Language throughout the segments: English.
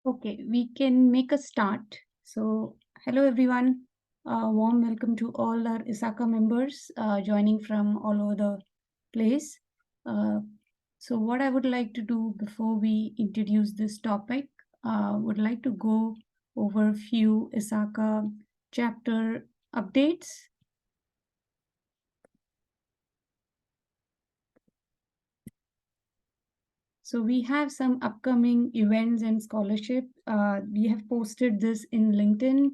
Okay, we can make a start. So, hello everyone. Warm welcome to all our ISACA members joining from all over the place. So, what I would like to do before we introduce this topic, would like to go over a few ISACA chapter updates. So we have some upcoming events and scholarship. We have posted this in LinkedIn.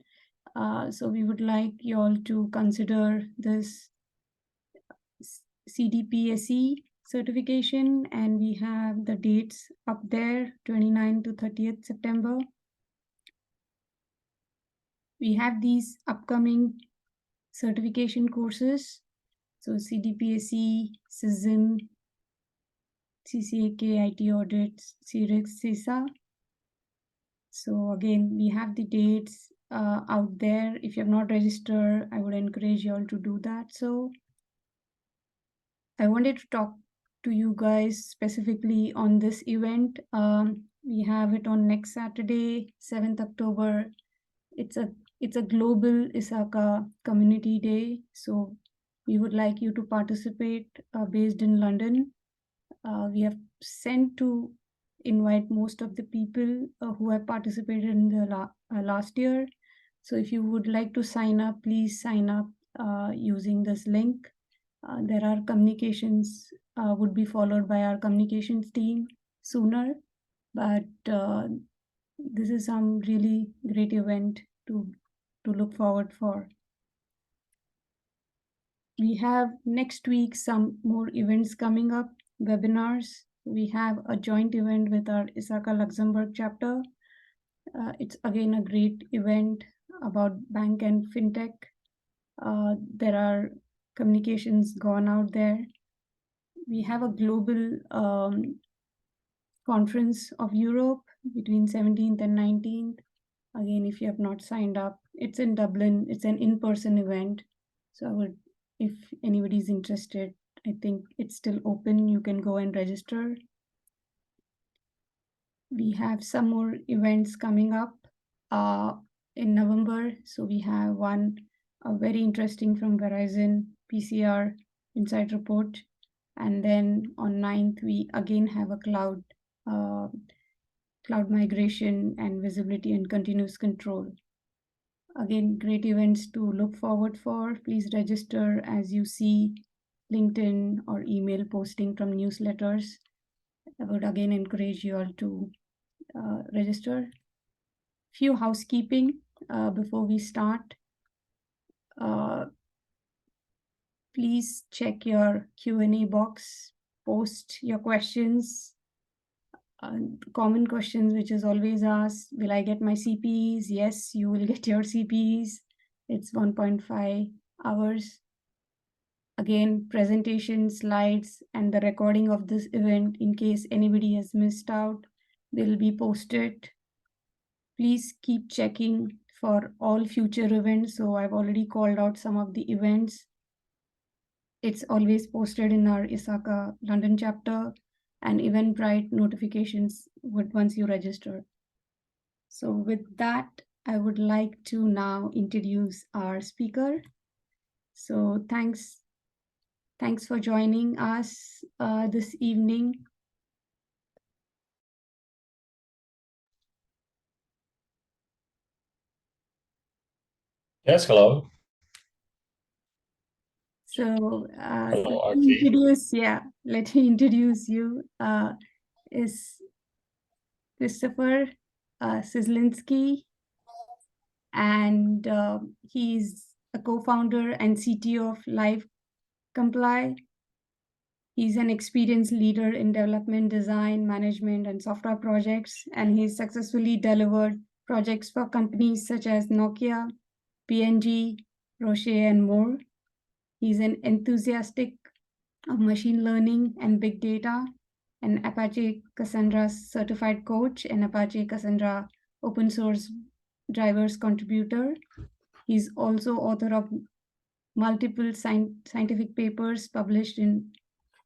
So we would like you all to consider this CDPSE certification, and we have the dates up there, 29 to 30th September. We have these upcoming certification courses. So CDPSE, CISM, CCAK, IT audits, CRIX, CISA. So again, we have the dates out there. If you have not registered, I would encourage you all to do that. So I wanted to talk to you guys specifically on this event. We have it on next Saturday, 7th October. It's a global ISACA community day. So we would like you to participate based in London. We have sent to invite most of the people who have participated in the last year. So if you would like to sign up, please sign up using this link. There are communications would be followed by our communications team sooner, but this is some really great event to look forward for. We have next week some more events coming up, webinars. We have a joint event with our ISACA Luxembourg chapter. It's again a great event about bank and fintech. There are communications gone out there. We have a global conference of Europe between 17th and 19th. Again, if you have not signed up, it's in Dublin. It's an in-person event. So I would, if anybody is interested, I think it's still open. You can go and register. We have some more events coming up in November. So we have one very interesting from Verizon PCR Insight Report. And then on 9th, we again have a cloud migration and visibility and continuous control. Again, great events to look forward for. Please register as you see LinkedIn or email posting from newsletters. I would again encourage you all to register. Few housekeeping before we start. Please check your Q&A box, post your questions. Common questions which is always asked, will I get my CPs? Yes, you will get your CPs. It's 1.5 hours. Again, presentation slides and the recording of this event, in case anybody has missed out, will be posted. Please keep checking for all future events. So I've already called out some of the events. It's always posted in our ISACA London chapter, and Eventbrite notifications once you register. So with that, I would like to now introduce our speaker. So thanks for joining us this evening. Yes, hello. So Hello, let me introduce you. Is Christopher Cislinski, and he's a co-founder and CTO of Live Comply. He's an experienced leader in development, design, management, and software projects, and he's successfully delivered projects for companies such as Nokia, P&G, Roche, and more. He's an enthusiastic of machine learning and big data, an Apache Cassandra certified coach, and Apache Cassandra open source drivers contributor. He's also author of multiple scientific papers published in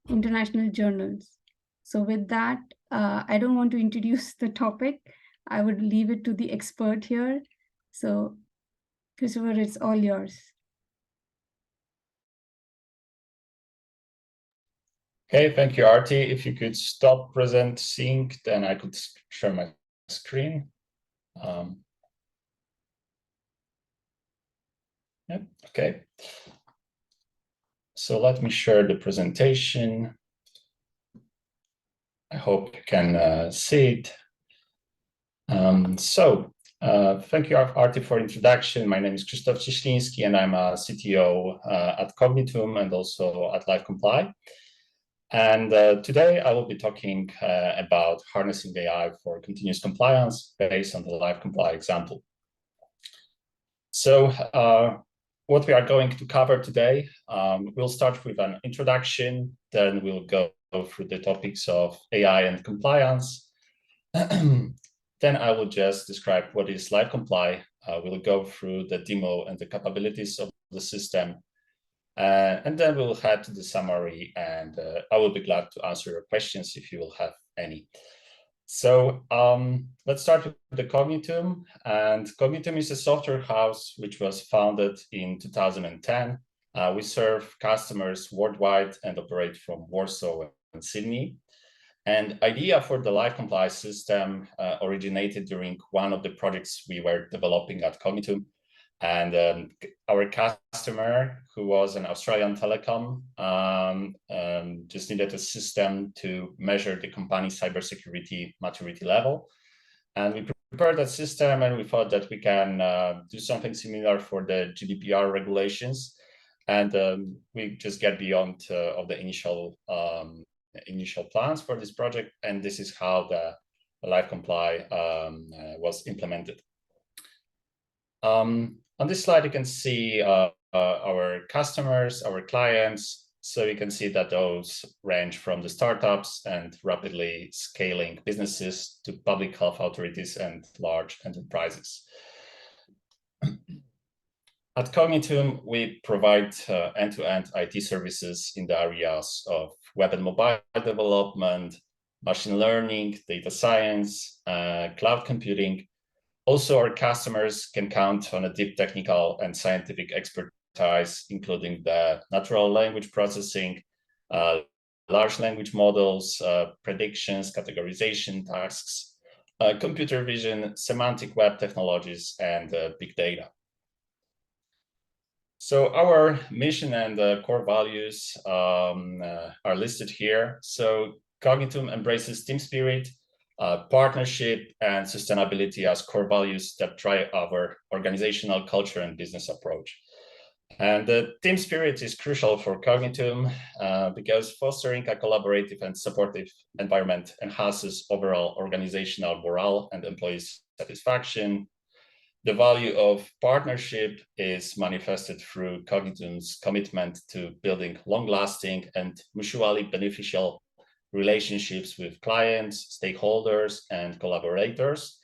international journals. So with that, I don't want to introduce the topic, I would leave it to the expert here. So, Christopher, it's all yours. Okay, thank you, Arti. If you could stop present sync, then I could share my screen. Yep, okay. So let me share the presentation. I hope you can see it. Thank you, Arti, for introduction. My name is Krzysztof Cieśliński, and I'm a CTO at Cognitum and also at LiveComply. And today I will be talking about harnessing AI for continuous compliance based on the LiveComply example. So what we are going to cover today, we'll start with an introduction, then we'll go through the topics of AI and compliance. Then I will just describe what is LiveComply. We'll go through the demo and the capabilities of the system. And then we'll head to the summary, and I will be glad to answer your questions if you will have any. So let's start with the Cognitum. And Cognitum is a software house which was founded in 2010. We serve customers worldwide and operate from Warsaw and Sydney. And idea for the LiveComply system originated during one of the projects we were developing at Cognitum. And our customer, who was an Australian telecom, just needed a system to measure the company's cybersecurity maturity level. And we prepared that system, and we thought that we can do something similar for the GDPR regulations. And we just get beyond of the initial plans for this project, and this is how the LiveComply was implemented. On this slide, you can see our customers, our clients. So you can see that those range from the startups and rapidly scaling businesses to public health authorities and large enterprises. At Cognitum, we provide end-to-end IT services in the areas of web and mobile development, machine learning, data science, cloud computing. Also, our customers can count on a deep technical and scientific expertise, including the natural language processing, large language models, predictions, categorization tasks, computer vision, semantic web technologies, and big data. So our mission and core values are listed here. So Cognitum embraces team spirit, partnership, and sustainability as core values that drive our organizational culture and business approach. And the team spirit is crucial for Cognitum because fostering a collaborative and supportive environment enhances overall organizational morale and employee satisfaction. The value of partnership is manifested through Cognitum's commitment to building long-lasting and mutually beneficial relationships with clients, stakeholders, and collaborators.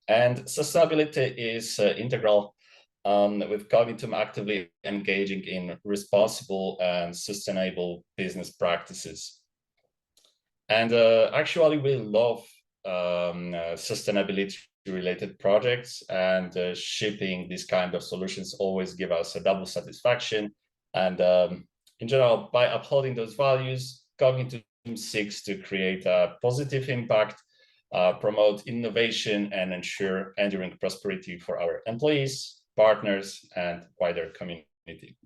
And sustainability is integral, with Cognitum actively engaging in responsible and sustainable business practices. And actually, we love sustainability-related projects, and shipping these kind of solutions always give us a double satisfaction. And in general, by upholding those values, Cognitum seeks to create a positive impact, promote innovation, and ensure enduring prosperity for our employees, partners, and wider community.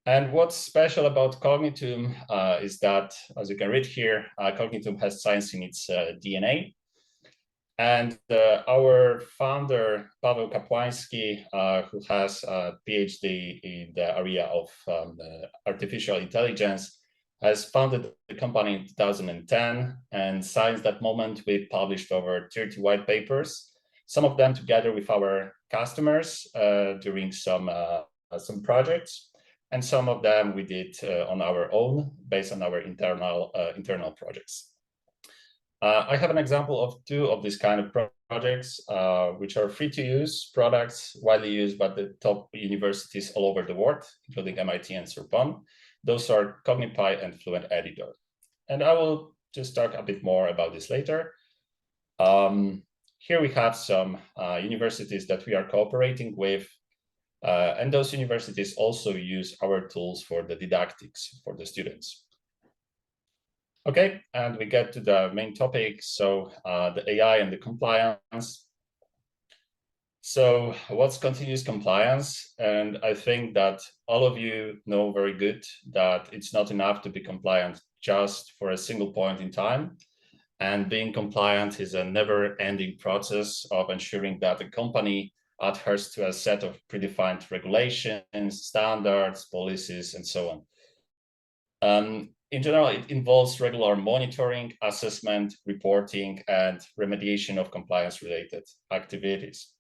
And what's special about Cognitum is that, as you can read here, Cognitum has science in its DNA. And our founder, Paweł Kapłański, who has a PhD in the area of artificial intelligence, has founded the company in 2010. And since that moment, we've published over 30 white papers, some of them together with our customers during some projects. And some of them we did on our own, based on our internal projects. I have an example of two of these kind of projects, which are free-to-use products, widely used by the top universities all over the world, including MIT and Sorbonne. Those are Cognipy and Fluent Editor. And I will just talk a bit more about this later. Here we have some universities that we are cooperating with, and those universities also use our tools for the didactics for the students. Okay, and we get to the main topic, so the AI and the compliance. So what's continuous compliance? And I think that all of you know very good that it's not enough to be compliant just for a single point in time. And being compliant is a never-ending process of ensuring that the company adheres to a set of predefined regulations, standards, policies, and so on. In general, it involves regular monitoring, assessment, reporting, and remediation of compliance-related activities.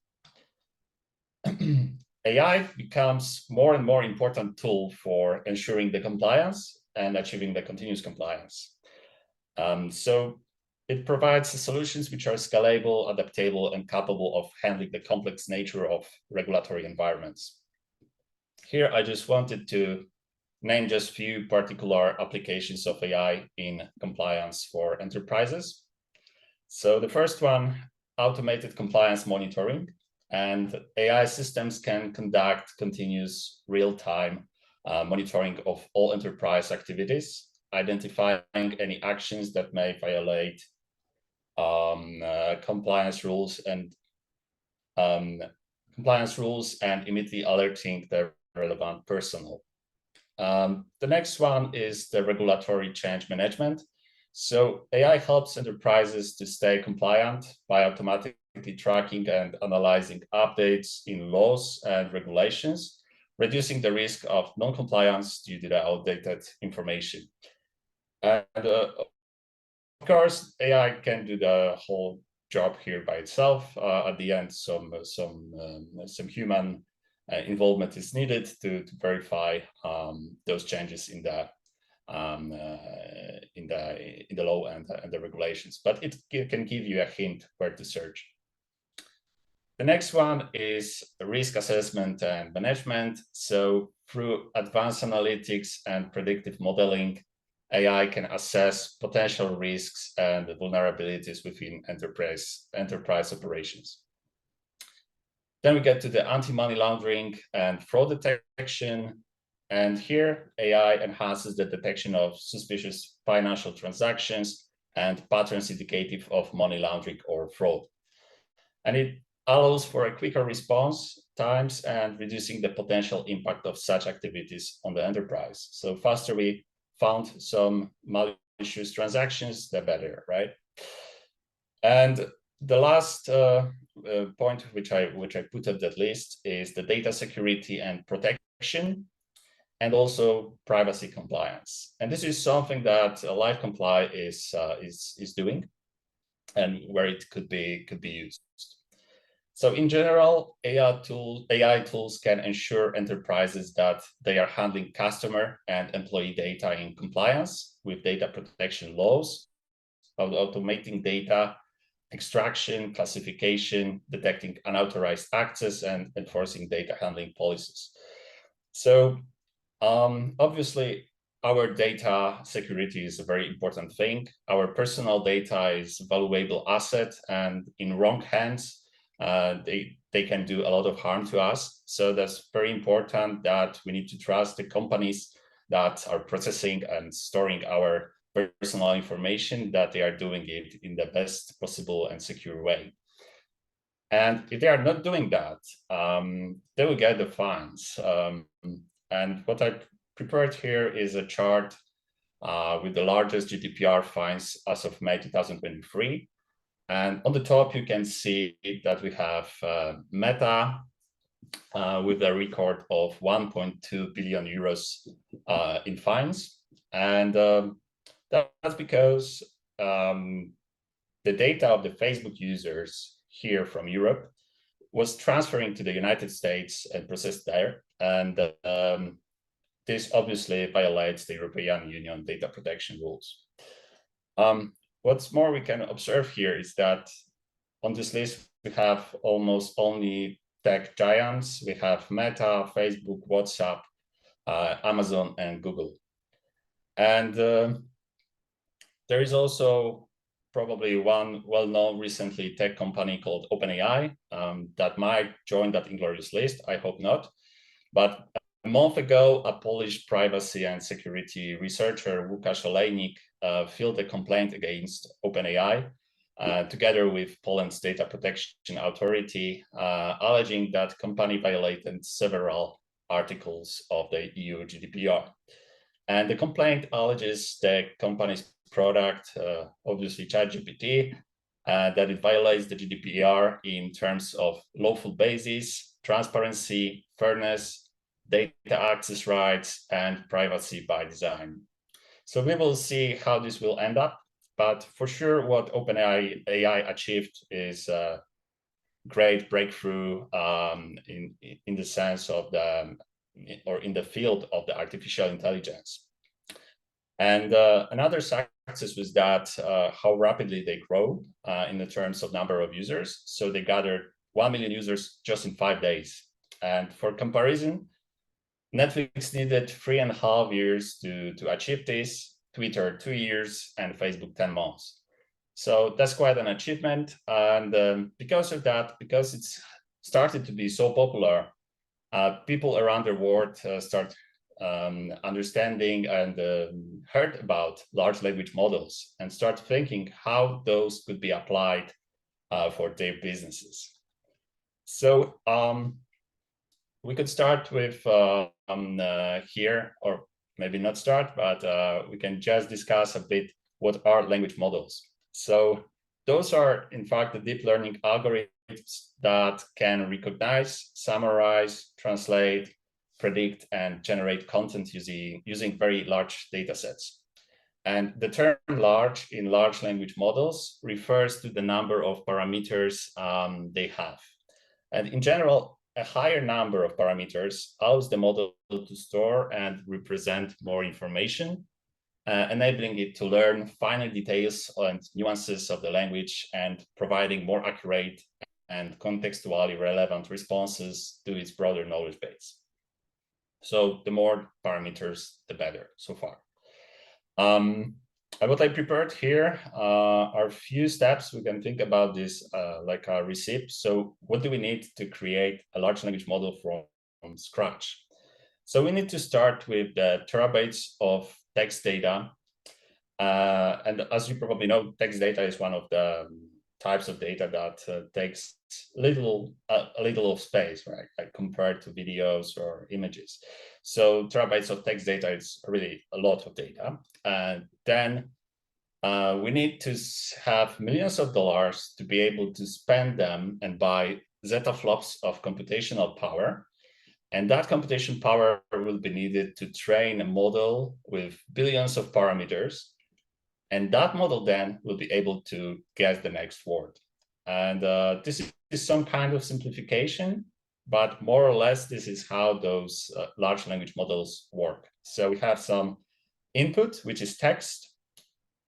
AI becomes more and more important tool for ensuring the compliance and achieving the continuous compliance. So it provides solutions which are scalable, adaptable, and capable of handling the complex nature of regulatory environments. Here, I just wanted to name just few particular applications of AI in compliance for enterprises. So the first one, automated compliance monitoring. And AI systems can conduct continuous real-time monitoring of all enterprise activities, identifying any actions that may violate compliance rules and immediately alerting the relevant personnel. The next one is the regulatory change management. So AI helps enterprises to stay compliant by automatically tracking and analyzing updates in laws and regulations, reducing the risk of non-compliance due to the outdated information. And of course, AI can do the whole job here by itself. At the end, some human involvement is needed to verify those changes in the law and the regulations, but it can give you a hint where to search. The next one is risk assessment and management. So through advanced analytics and predictive modeling, AI can assess potential risks and vulnerabilities within enterprise operations. Then we get to the anti-money laundering and fraud detection. And here, AI enhances the detection of suspicious financial transactions and patterns indicative of money laundering or fraud. And it allows for a quicker response times and reducing the potential impact of such activities on the enterprise. So faster we found some malicious transactions, the better, right? And the last point which I put up that list is the data security and protection, and also privacy compliance. And this is something that LiveComply is doing, and where it could be used. So in general, AI tools can ensure enterprises that they are handling customer and employee data in compliance with data protection laws, automating data extraction, classification, detecting unauthorized access, and enforcing data handling policies. So obviously, our data security is a very important thing. Our personal data is a valuable asset, and in wrong hands, they can do a lot of harm to us. So that's very important that we need to trust the companies that are processing and storing our personal information, that they are doing it in the best possible and secure way. And if they are not doing that, they will get the fines. And what I prepared here is a chart with the largest GDPR fines as of May 2023. And on the top, you can see that we have Meta with a record of 1.2 billion euros in fines. And that's because the data of the Facebook users here from Europe was transferring to the United States and processed there. And this obviously violates the European Union data protection rules. What's more, we can observe here is that on this list, we have almost only tech giants. We have Meta, Facebook, WhatsApp, Amazon, and Google. And there is also probably one well-known recently tech company called OpenAI that might join that inglorious list. I hope not. But a month ago, a Polish privacy and security researcher, Łukasz Olejnik, filed a complaint against OpenAI, together with Poland's data protection authority, alleging that company violated several articles of the EU GDPR. And the complaint alleges the company's product, obviously ChatGPT, that it violates the GDPR in terms of lawful basis, transparency, fairness, data access rights, and privacy by design. So we will see how this will end up, but for sure what OpenAI achieved is a great breakthrough in the sense of or in the field of the artificial intelligence. And another success was that how rapidly they grow in the terms of number of users. So they gathered 1 million users just in 5 days. And for comparison, Netflix needed 3.5 years to achieve this, Twitter 2 years, and Facebook 10 months. So that's quite an achievement. And because of that, because it's started to be so popular, people around the world start understanding and heard about large language models and start thinking how those could be applied for their businesses. So we could start with here, or maybe not start, but we can just discuss a bit what are language models. So those are, in fact, the deep learning algorithms that can recognize, summarize, translate, predict, and generate content using very large data sets. And the term large in large language models refers to the number of parameters they have. And in general, a higher number of parameters allows the model to store and represent more information, enabling it to learn finer details and nuances of the language and providing more accurate and contextually relevant responses to its broader knowledge base. So the more parameters, the better so far. What I prepared here are a few steps. We can think about this like a recipe. So what do we need to create a large language model from scratch? So we need to start with the terabytes of text data. And as you probably know, text data is one of the types of data that takes a little of space, right? Like compared to videos or images. So terabytes of text data is really a lot of data. And then we need to have millions of dollars to be able to spend them and buy zettaflops of computational power. And that computation power will be needed to train a model with billions of parameters. And that model then will be able to guess the next word. And this is some kind of simplification, but more or less, this is how those large language models work. So we have some input, which is text.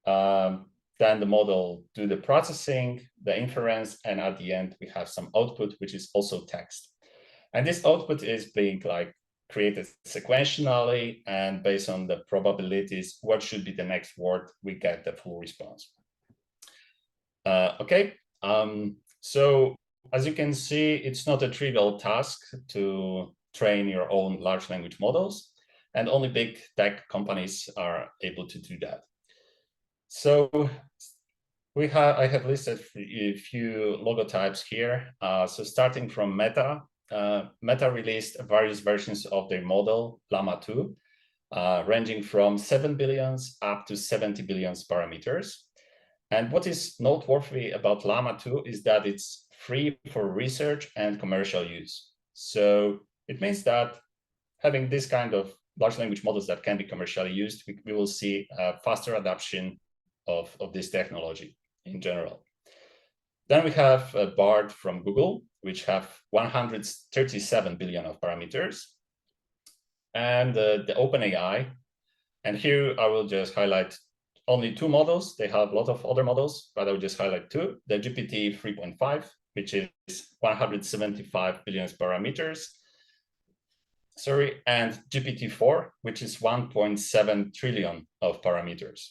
Then the model do the processing, the inference, and at the end, we have some output, which is also text. And this output is being like created sequentially, and based on the probabilities, what should be the next word, we get the full response. Okay, so as you can see, it's not a trivial task to train your own large language models, and only big tech companies are able to do that. So I have listed a few logotypes here. So starting from Meta, Meta released various versions of their model, Llama 2, ranging from 7 billion up to 70 billion parameters. And what is noteworthy about Llama 2 is that it's free for research and commercial use. So it means that having this kind of large language models that can be commercially used, we will see a faster adoption of this technology in general. Then we have BARD from Google, which have 137 billion of parameters, and the OpenAI. And here I will just highlight only 2 models. They have a lot of other models, but I will just highlight 2. The GPT 3.5, which is 175 billion parameters. And GPT-4, which is 1.7 trillion of parameters.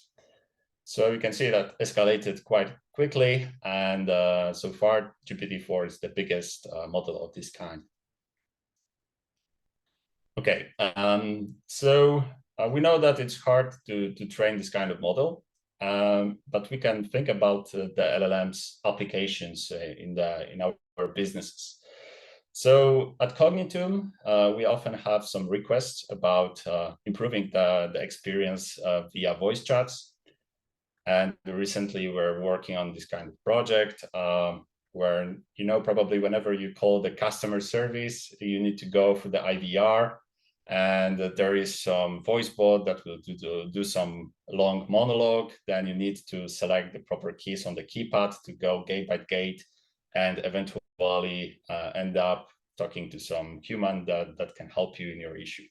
So you can see that escalated quite quickly, and so far GPT-4 is the biggest model of this kind. Okay, so we know that it's hard to train this kind of model, but we can think about the LLMs applications in our businesses. So at Cognitum, we often have some requests about improving the experience via voice chats. And recently we're working on this kind of project where, probably whenever you call the customer service, you need to go through the IVR, and there is some voice bot that will do some long monologue. Then you need to select the proper keys on the keypad to go gate by gate, and eventually end up talking to some human that can help you in your issue.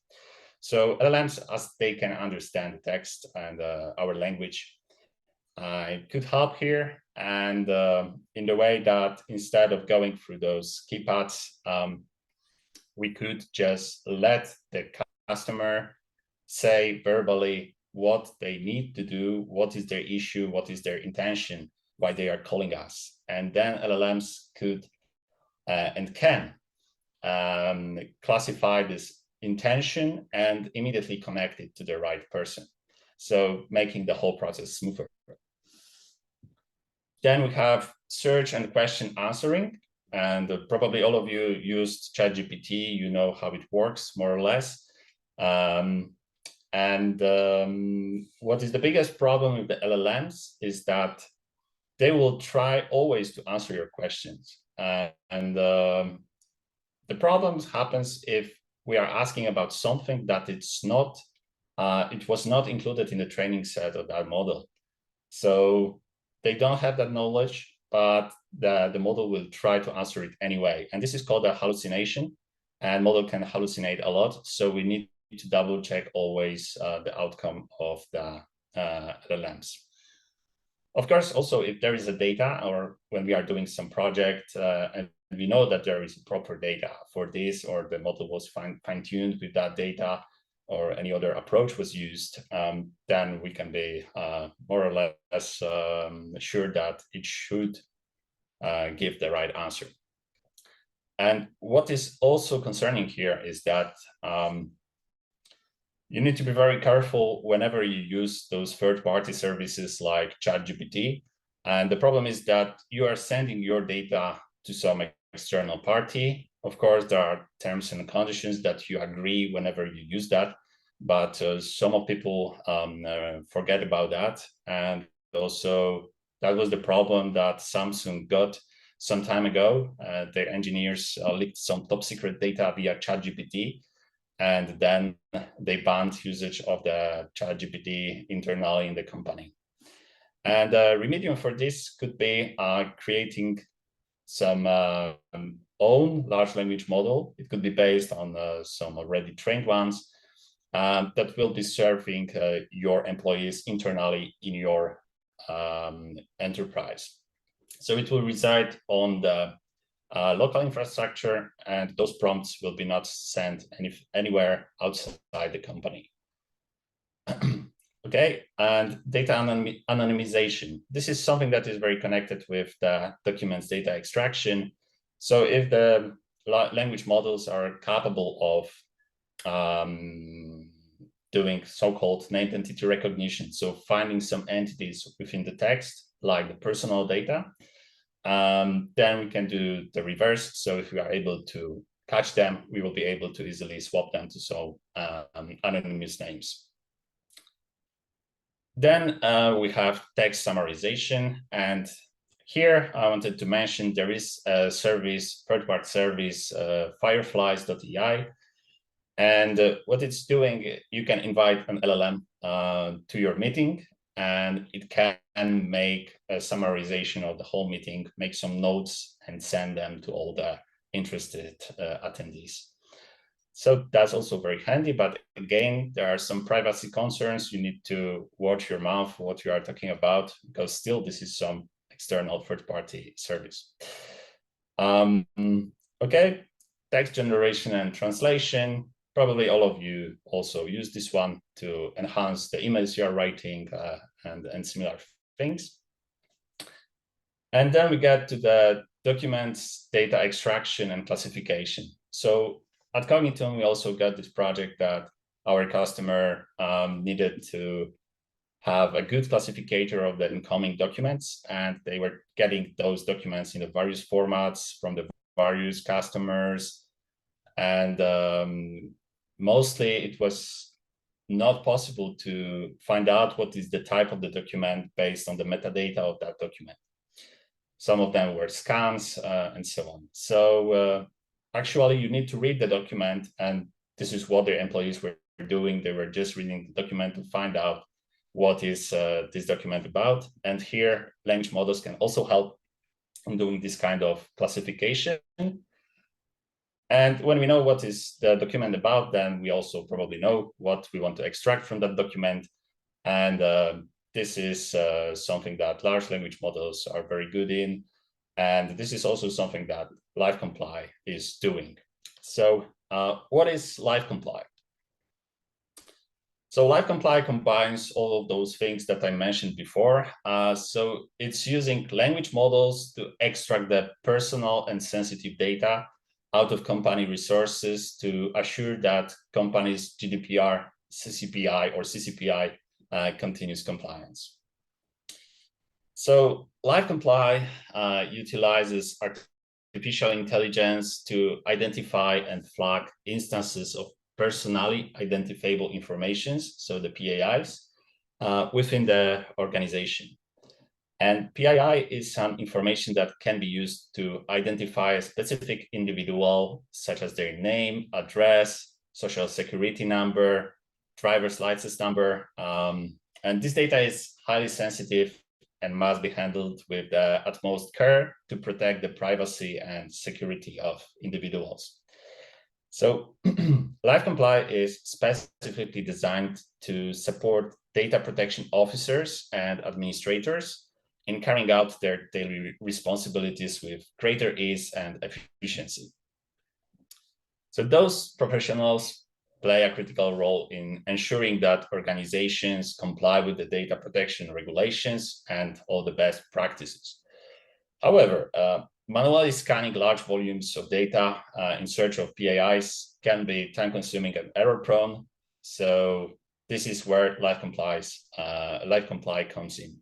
So LLMs, as they can understand text and our language, it could help here, and in the way that instead of going through those keypads, we could just let the customer say verbally what they need to do, what is their issue, what is their intention, why they are calling us. And then LLMs could and can classify this intention and immediately connect it to the right person, so making the whole process smoother. Then we have search and question answering, and probably all of you used ChatGPT, you know how it works more or less. What is the biggest problem with the LLMs is that they will try always to answer your questions. The problem happens if we are asking about something that it was not included in the training set of that model. So they don't have that knowledge, but the model will try to answer it anyway. And this is called a hallucination, and model can hallucinate a lot. So we need to double check always the outcome of the LLMs. Of course, also if there is a data, or when we are doing some project and we know that there is proper data for this, or the model was fine-tuned with that data, or any other approach was used, then we can be more or less sure that it should give the right answer. And what is also concerning here is that you need to be very careful whenever you use those third-party services like ChatGPT. And the problem is that you are sending your data to some external party. Of course, there are terms and conditions that you agree whenever you use that, but some people forget about that. And also, that was the problem that Samsung got some time ago. Their engineers leaked some top secret data via ChatGPT, and then they banned usage of the ChatGPT internally in the company. And remedium for this could be creating some own large language model. It could be based on some already trained ones that will be serving your employees internally in your enterprise. So it will reside on the local infrastructure, and those prompts will be not sent anywhere outside the company. Okay, and data anonymization. This is something that is very connected with the documents data extraction. So if the language models are capable of doing so-called named entity recognition, so finding some entities within the text, like the personal data, then we can do the reverse. So if we are able to catch them, we will be able to easily swap them to some anonymous names. Then we have text summarization. And here I wanted to mention there is a service, third-party service, fireflies.ai. And what it's doing, you can invite an LLM to your meeting, and it can make a summarization of the whole meeting, make some notes, and send them to all the interested attendees. So that's also very handy, but again, there are some privacy concerns. You need to watch your mouth, what you are talking about, because still this is some external third-party service. Okay, text generation and translation. Probably all of you also use this one to enhance the emails you are writing and similar things. And then we get to the documents, data extraction and classification. So at Cognitum, we also got this project that our customer needed to have a good classificator of the incoming documents, and they were getting those documents in the various formats from the various customers. And mostly it was not possible to find out what is the type of the document based on the metadata of that document. Some of them were scans and so on. So actually you need to read the document, and this is what the employees were doing. They were just reading the document to find out what is this document about. And here language models can also help in doing this kind of classification. And when we know what is the document about, then we also probably know what we want to extract from that document. And this is something that large language models are very good in. And this is also something that LiveComply is doing. So what is LiveComply? So LiveComply combines all of those things that I mentioned before. So it's using language models to extract the personal and sensitive data out of company resources to assure that companies' GDPR, CCPI or CCPI continuous compliance. So LiveComply utilizes artificial intelligence to identify and flag instances of personally identifiable informations, so the PIIs, within the organization. And PII is some information that can be used to identify a specific individual, such as their name, address, social security number, driver's license number. And this data is highly sensitive and must be handled with the utmost care to protect the privacy and security of individuals. So LiveComply is specifically designed to support data protection officers and administrators in carrying out their daily responsibilities with greater ease and efficiency. So those professionals play a critical role in ensuring that organizations comply with the data protection regulations and all the best practices. However, manually scanning large volumes of data in search of PIIs can be time-consuming and error-prone. So this is where LiveComply comes in.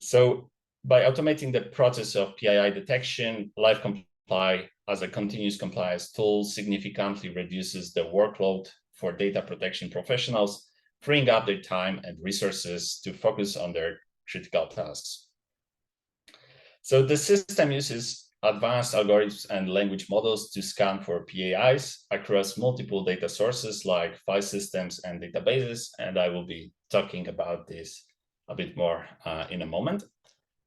So by automating the process of PII detection, LiveComply as a continuous compliance tool significantly reduces the workload for data protection professionals, freeing up their time and resources to focus on their critical tasks. So the system uses advanced algorithms and language models to scan for PIIs across multiple data sources like file systems and databases. And I will be talking about this a bit more in a moment.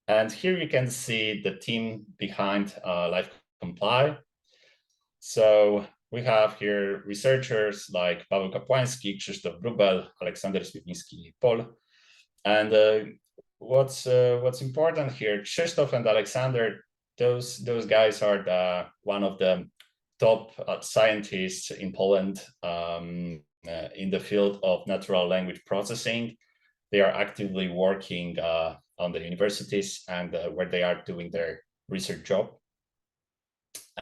And here you can see the team behind LiveComply. So we have here researchers like Paweł Kapłański, Krzysztof Wróbel, Aleksander Świetnicki, Paul. And what's important here, Krzysztof and Alexander, those guys are one of the top scientists in Poland in the field of natural language processing. They are actively working on the universities and where they are doing their research job.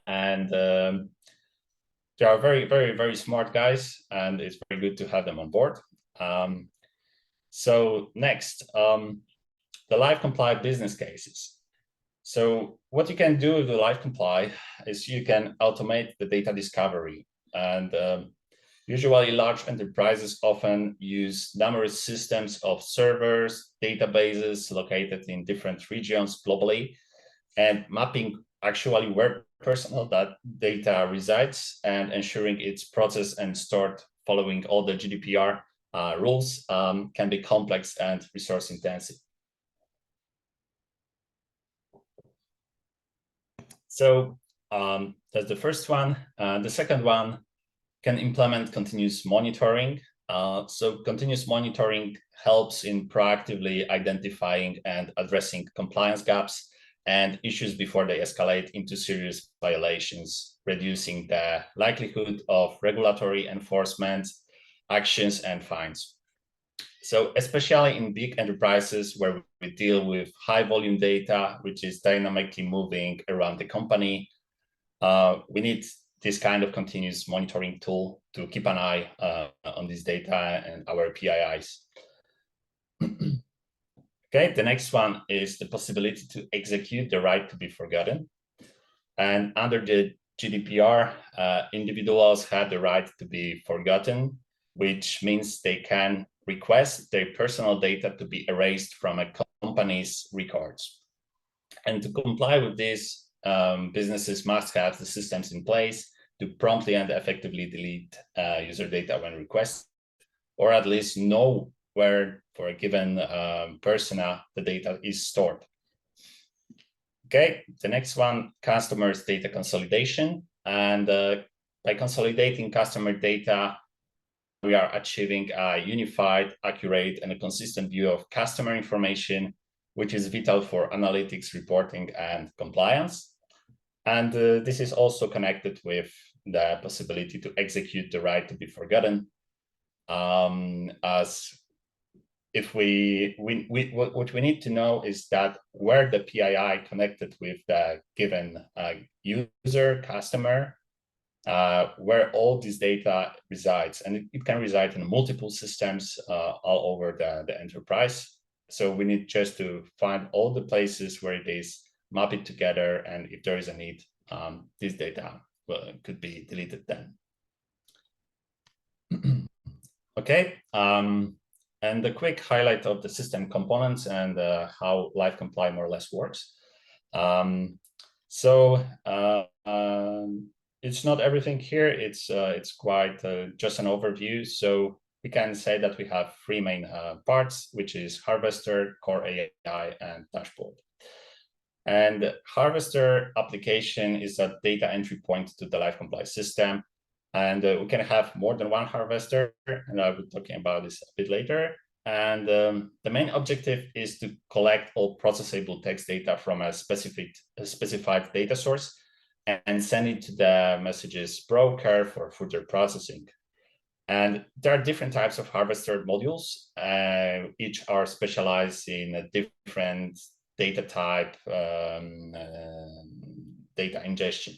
And they are very, very, very smart guys, and it's very good to have them on board. So next, the LiveComply business cases. So what you can do with the LiveComply is you can automate the data discovery. And usually large enterprises often use numerous systems of servers, databases located in different regions globally, and mapping actually where personal data resides and ensuring it's processed and stored following all the GDPR rules can be complex and resource intensive. So that's the first one. The second one can implement continuous monitoring. So continuous monitoring helps in proactively identifying and addressing compliance gaps and issues before they escalate into serious violations, reducing the likelihood of regulatory enforcement, actions, and fines. So especially in big enterprises where we deal with high volume data, which is dynamically moving around the company, we need this kind of continuous monitoring tool to keep an eye on this data and our PIIs. Okay, the next one is the possibility to execute the right to be forgotten. And under the GDPR, individuals have the right to be forgotten, which means they can request their personal data to be erased from a company's records. And to comply with this, businesses must have the systems in place to promptly and effectively delete user data when requested, or at least know where for a given persona the data is stored. Okay, the next one, customers' data consolidation. And by consolidating customer data, we are achieving a unified, accurate, and a consistent view of customer information, which is vital for analytics, reporting, and compliance. And this is also connected with the possibility to execute the right to be forgotten, as if what we need to know is that where the PII connected with the given user, customer, where all this data resides. And it can reside in multiple systems all over the enterprise. So we need just to find all the places where it is, map it together, and if there is a need, this data could be deleted then. Okay. And a quick highlight of the system components and how LiveComply more or less works. It's not everything here. It's quite just an overview. So we can say that we have three main parts, which is Harvester, Core AI, and Dashboard. And Harvester application is a data entry point to the LiveComply system. And we can have more than one harvester, and I'll be talking about this a bit later. And the main objective is to collect all processable text data from a specified data source and send it to the messages broker for further processing. And there are different types of harvester modules. Each are specialized in a different data type, data ingestion.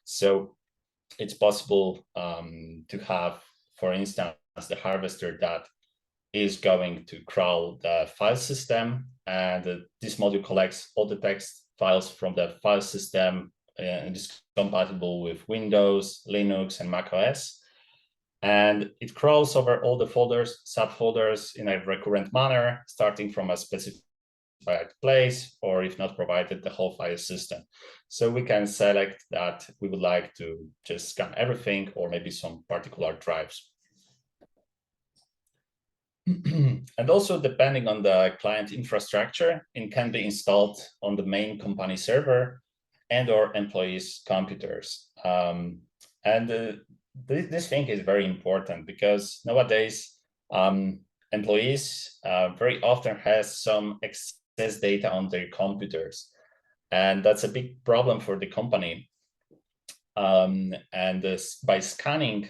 So it's possible to have, for instance, the harvester that is going to crawl the file system, and this module collects all the text files from the file system and is compatible with Windows, Linux, and Mac OS. And it crawls over all the folders, subfolders in a recurrent manner, starting from a specific place, or if not provided, the whole file system. So we can select that we would like to just scan everything, or maybe some particular drives. And also, depending on the client infrastructure, it can be installed on the main company server and or employees' computers. This thing is very important because nowadays, employees very often has some excess data on their computers, and that's a big problem for the company. By scanning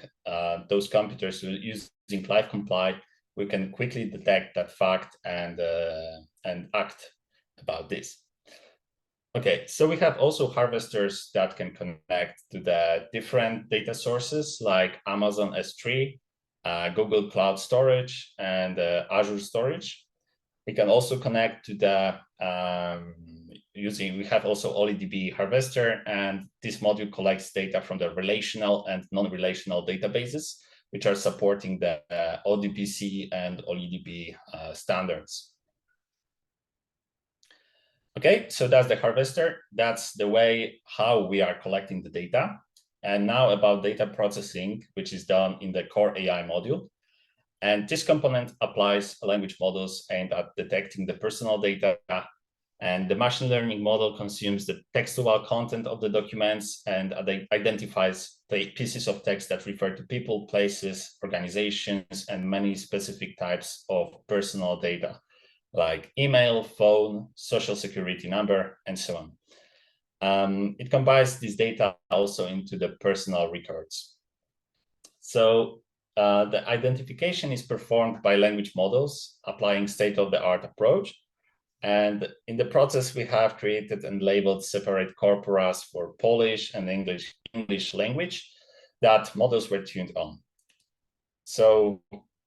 those computers using LiveComply, we can quickly detect that fact and act about this. Okay, so we have also harvesters that can connect to the different data sources like Amazon S3, Google Cloud Storage, and Azure Storage. We can also connect to the we have also OLEDB harvester, and this module collects data from the relational and non-relational databases, which are supporting the ODBC and OLEDB standards. Okay, so that's the harvester. That's the way how we are collecting the data. And now about data processing, which is done in the Core AI module. And this component applies language models aimed at detecting the personal data. And the machine learning model consumes the textual content of the documents and identifies the pieces of text that refer to people, places, organizations, and many specific types of personal data, like email, phone, social security number, and so on. It combines this data also into the personal records. So the identification is performed by language models applying state-of-the-art approach. And in the process, we have created and labeled separate corpora for Polish and English language that models were tuned on. So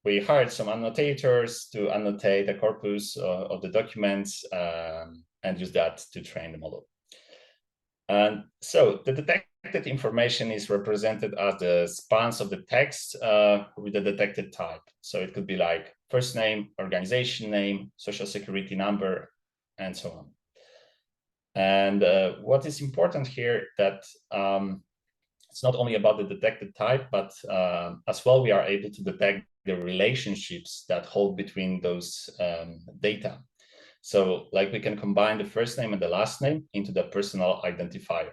we hired some annotators to annotate the corpus of the documents and use that to train the model. And so the detected information is represented as the spans of the text with the detected type. So it could be like first name, organization name, social security number, and so on. And what is important here that it's not only about the detected type, but as well, we are able to detect the relationships that hold between those data. So like we can combine the first name and the last name into the personal identifier.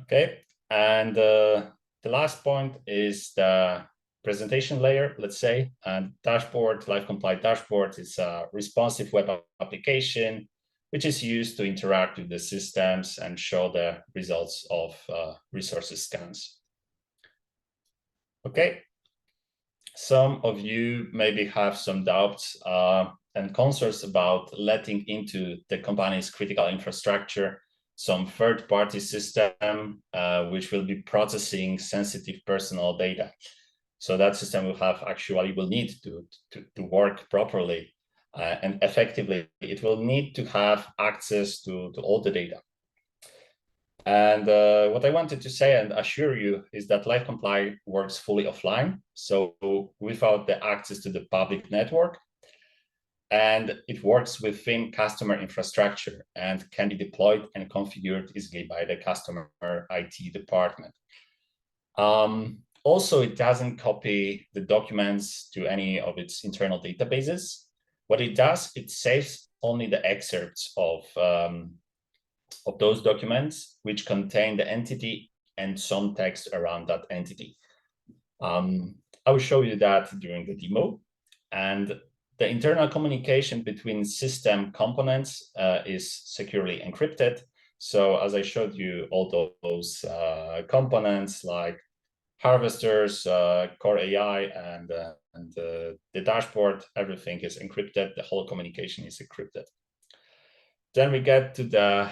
Okay, and the last point is the presentation layer, let's say, and dashboard, live compiled dashboard is a responsive web application, which is used to interact with the systems and show the results of resources scans. Okay, some of you maybe have some doubts and concerns about letting into the company's critical infrastructure some third-party system which will be processing sensitive personal data. So that system will need to work properly and effectively. It will need to have access to all the data. And what I wanted to say and assure you is that LiveComply works fully offline, so without the access to the public network. And it works within customer infrastructure and can be deployed and configured easily by the customer IT department. Also, it doesn't copy the documents to any of its internal databases. What it does, it saves only the excerpts of those documents which contain the entity and some text around that entity. I will show you that during the demo. And the internal communication between system components is securely encrypted. So as I showed you, all those components like harvesters, core AI, and the dashboard, everything is encrypted. The whole communication is encrypted. Then we get to the,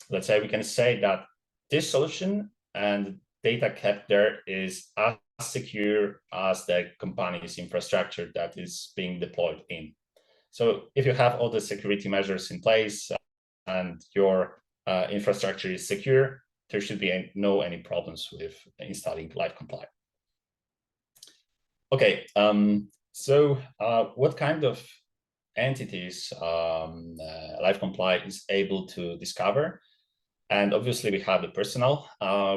let's say we can say that this solution and data kept there is as secure as the company's infrastructure that is being deployed in. So if you have all the security measures in place and your infrastructure is secure, there should be any problems with installing LiveComply. Okay, so what kind of entities LiveComply is able to discover? And obviously we have the personal,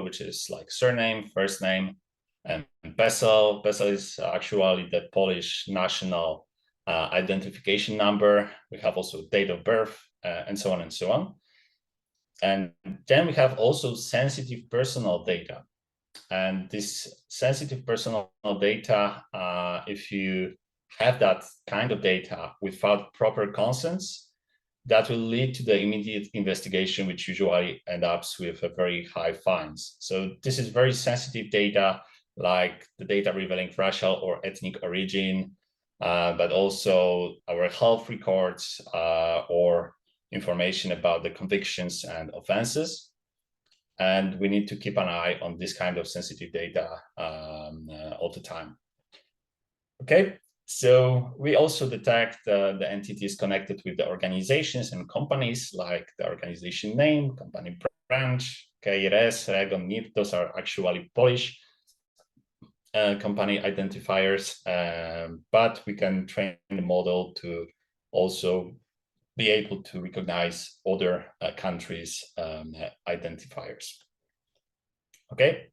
which is like surname, first name, and PESEL. PESEL is actually the Polish national identification number. We have also date of birth and so on and so on. And then we have also sensitive personal data. And this sensitive personal data, if you have that kind of data without proper consents, that will lead to the immediate investigation, which usually ends up with a very high fines. So this is very sensitive data, like the data revealing racial or ethnic origin, but also our health records or information about the convictions and offenses. And we need to keep an eye on this kind of sensitive data all the time. Okay, so we also detect the entities connected with the organizations and companies, like the organization name, company branch, KRS, REGON, NIP. Those are actually Polish company identifiers, but we can train the model to also be able to recognize other countries' identifiers. Okay,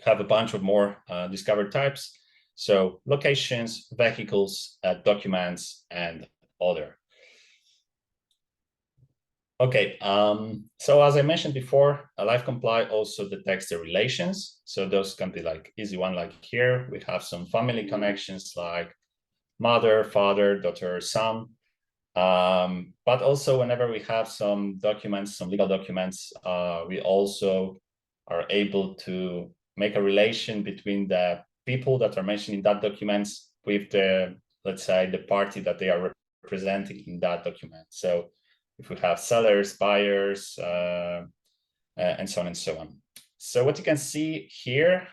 have a bunch of more discovered types. So locations, vehicles, documents, and other. Okay, so as I mentioned before, LiveComply also detects the relations. So those can be like easy one, like here, we have some family connections like mother, father, daughter, son. But also whenever we have some documents, some legal documents, we also are able to make a relation between the people that are mentioned in that documents with the, let's say, the party that they are representing in that document. So if we have sellers, buyers, and so on and so on. So what you can see here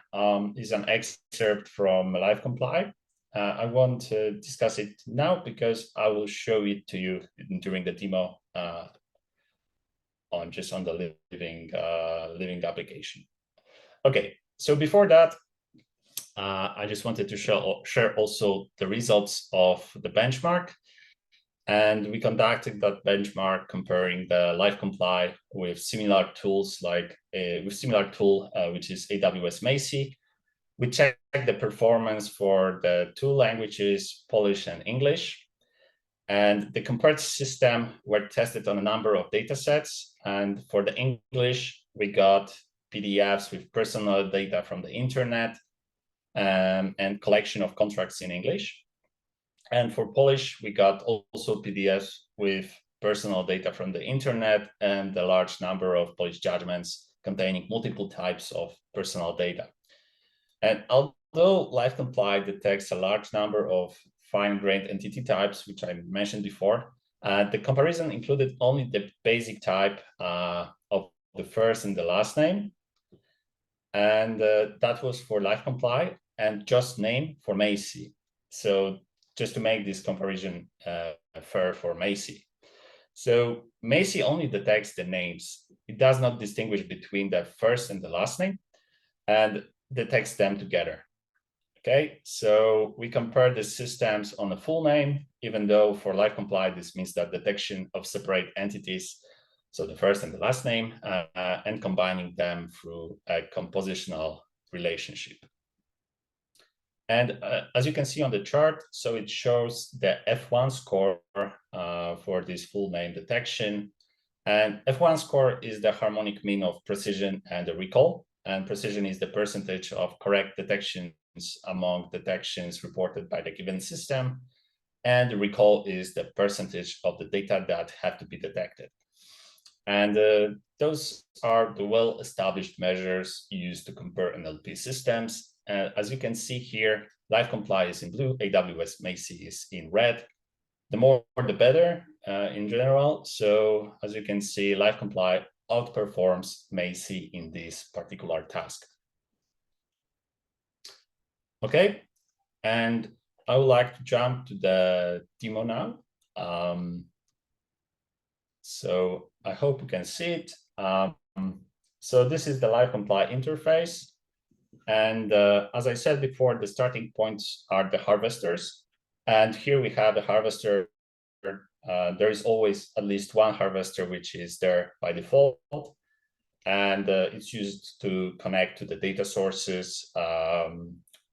is an excerpt from Live Comply. I won't discuss it now because I will show it to you during the demo on the living application. Okay, so before that, I just wanted to share also the results of the benchmark. And we conducted that benchmark comparing the Live Comply with similar tools like similar tool, which is AWS Macie. We checked the performance for the two languages, Polish and English. And the compared system were tested on a number of data sets. And for the English, we got PDFs with personal data from the internet and collection of contracts in English. And for Polish, we got also PDFs with personal data from the internet and a large number of Polish judgments containing multiple types of personal data. And although Live Comply detects a large number of fine-grained entity types, which I mentioned before, the comparison included only the basic type of the first and the last name. And that was for Live Comply and just name for Macie. So just to make this comparison fair for Macie. So Macie only detects the names. It does not distinguish between the first and the last name and detects them together. Okay, so we compare the systems on a full name, even though for Live Comply, this means that detection of separate entities, so the first and the last name, and combining them through a compositional relationship. And as you can see on the chart, so it shows the F1 score for this full name detection. And F1 score is the harmonic mean of precision and the recall. And precision is the percentage of correct detections among detections reported by the given system. And the recall is the percentage of the data that have to be detected. And those are the well-established measures used to compare NLP systems. As you can see here, Live Comply is in blue, AWS Macie is in red. The more the better in general. So as you can see, Live Comply outperforms Macie in this particular task. Okay, and I would like to jump to the demo now. So I hope you can see it. So this is the Live Comply interface. And as I said before, the starting points are the harvesters. And here we have the harvester. There is always at least one harvester, which is there by default. And it's used to connect to the data sources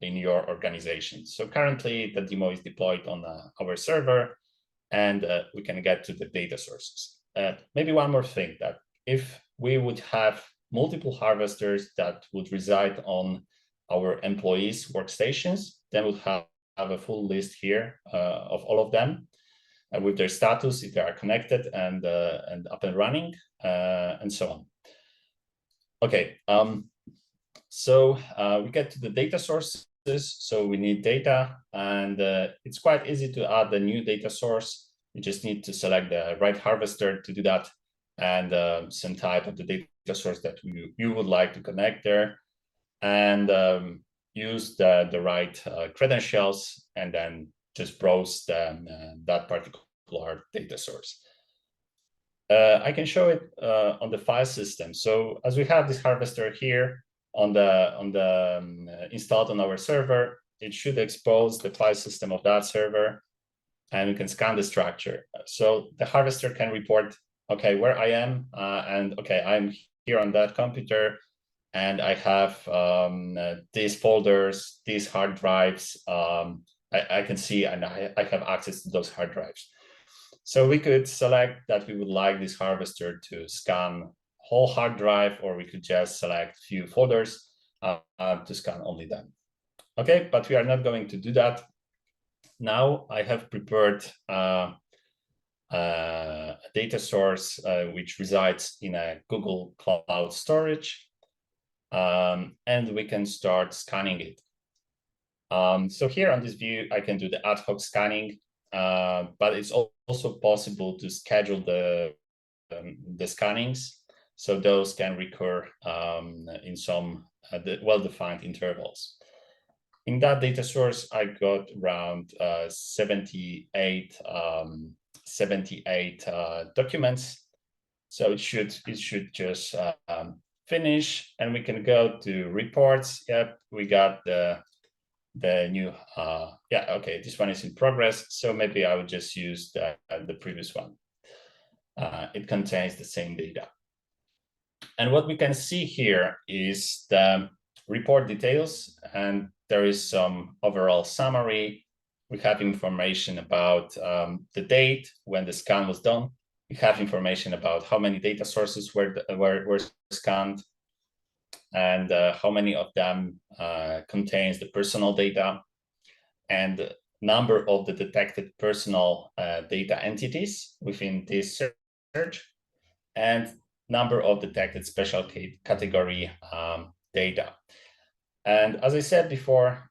in your organization. So currently the demo is deployed on our server, and we can get to the data sources. Maybe one more thing, that if we would have multiple harvesters that would reside on our employees' workstations, then we'll have a full list here of all of them with their status, if they are connected and up and running, and so on. Okay, so we get to the data sources. So we need data, and it's quite easy to add a new data source. You just need to select the right harvester to do that, and some type of the data source that you would like to connect there, and use the right credentials, and then just browse that particular data source. I can show it on the file system. So as we have this harvester here on the installed on our server, it should expose the file system of that server, and we can scan the structure. So the harvester can report, okay, where I am, and okay, I'm here on that computer, and I have these folders, these hard drives. I can see, and I have access to those hard drives. So we could select that we would like this harvester to scan whole hard drive, or we could just select few folders to scan only them. Okay, but we are not going to do that. Now I have prepared a data source which resides in a Google Cloud storage. and we can start scanning it. So here on this view, I can do the ad hoc scanning, but it's also possible to schedule the scannings, so those can recur in some well-defined intervals. In that data source, I got around 78 documents. So it should just finish, and we can go to reports. Yep, we got the new yeah, okay, this one is in progress, so maybe I would just use the previous one. It contains the same data. And what we can see here is the report details, and there is some overall summary. We have information about the date when the scan was done. We have information about how many data sources were scanned, and how many of them contains the personal data, and number of the detected personal data entities within this search, and number of detected special category data. And as I said before,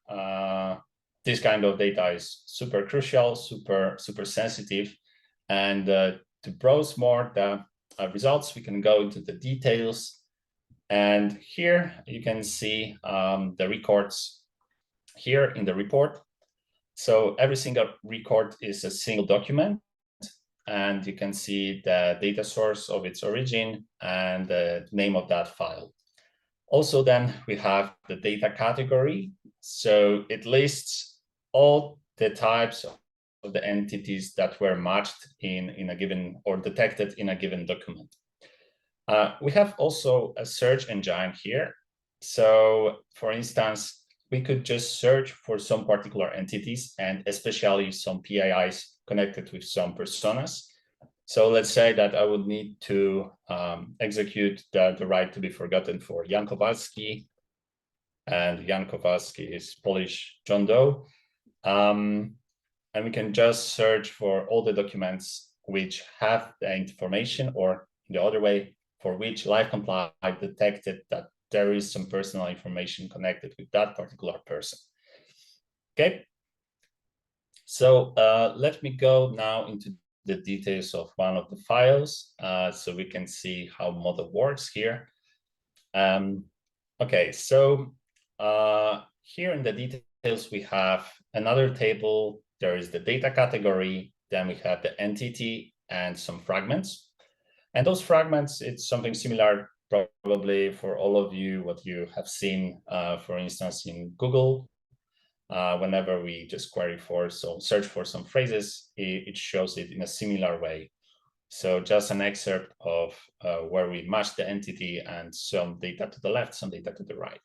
this kind of data is super crucial, super sensitive. And to browse more the results, we can go into the details. And here you can see the records here in the report. So every single record is a single document, and you can see the data source of its origin and the name of that file. Also, then we have the data category. So it lists all the types of the entities that were matched in a given or detected in a given document. We have also a search engine here. So for instance, we could just search for some particular entities, and especially some PIIs connected with some personas. So let's say that I would need to execute the right to be forgotten for Jan Kowalski, and Jan Kowalski is Polish John Doe. And we can just search for all the documents which have the information, or in the other way, for which LiveComply detected that there is some personal information connected with that particular person. Okay, so let me go now into the details of one of the files, so we can see how model works here. Okay, so here in the details, we have another table. There is the data category, then we have the entity and some fragments. And those fragments, it's something similar probably for all of you, what you have seen, for instance, in Google. Whenever we just query for, so search for some phrases, it shows it in a similar way. So just an excerpt of where we match the entity and some data to the left, some data to the right.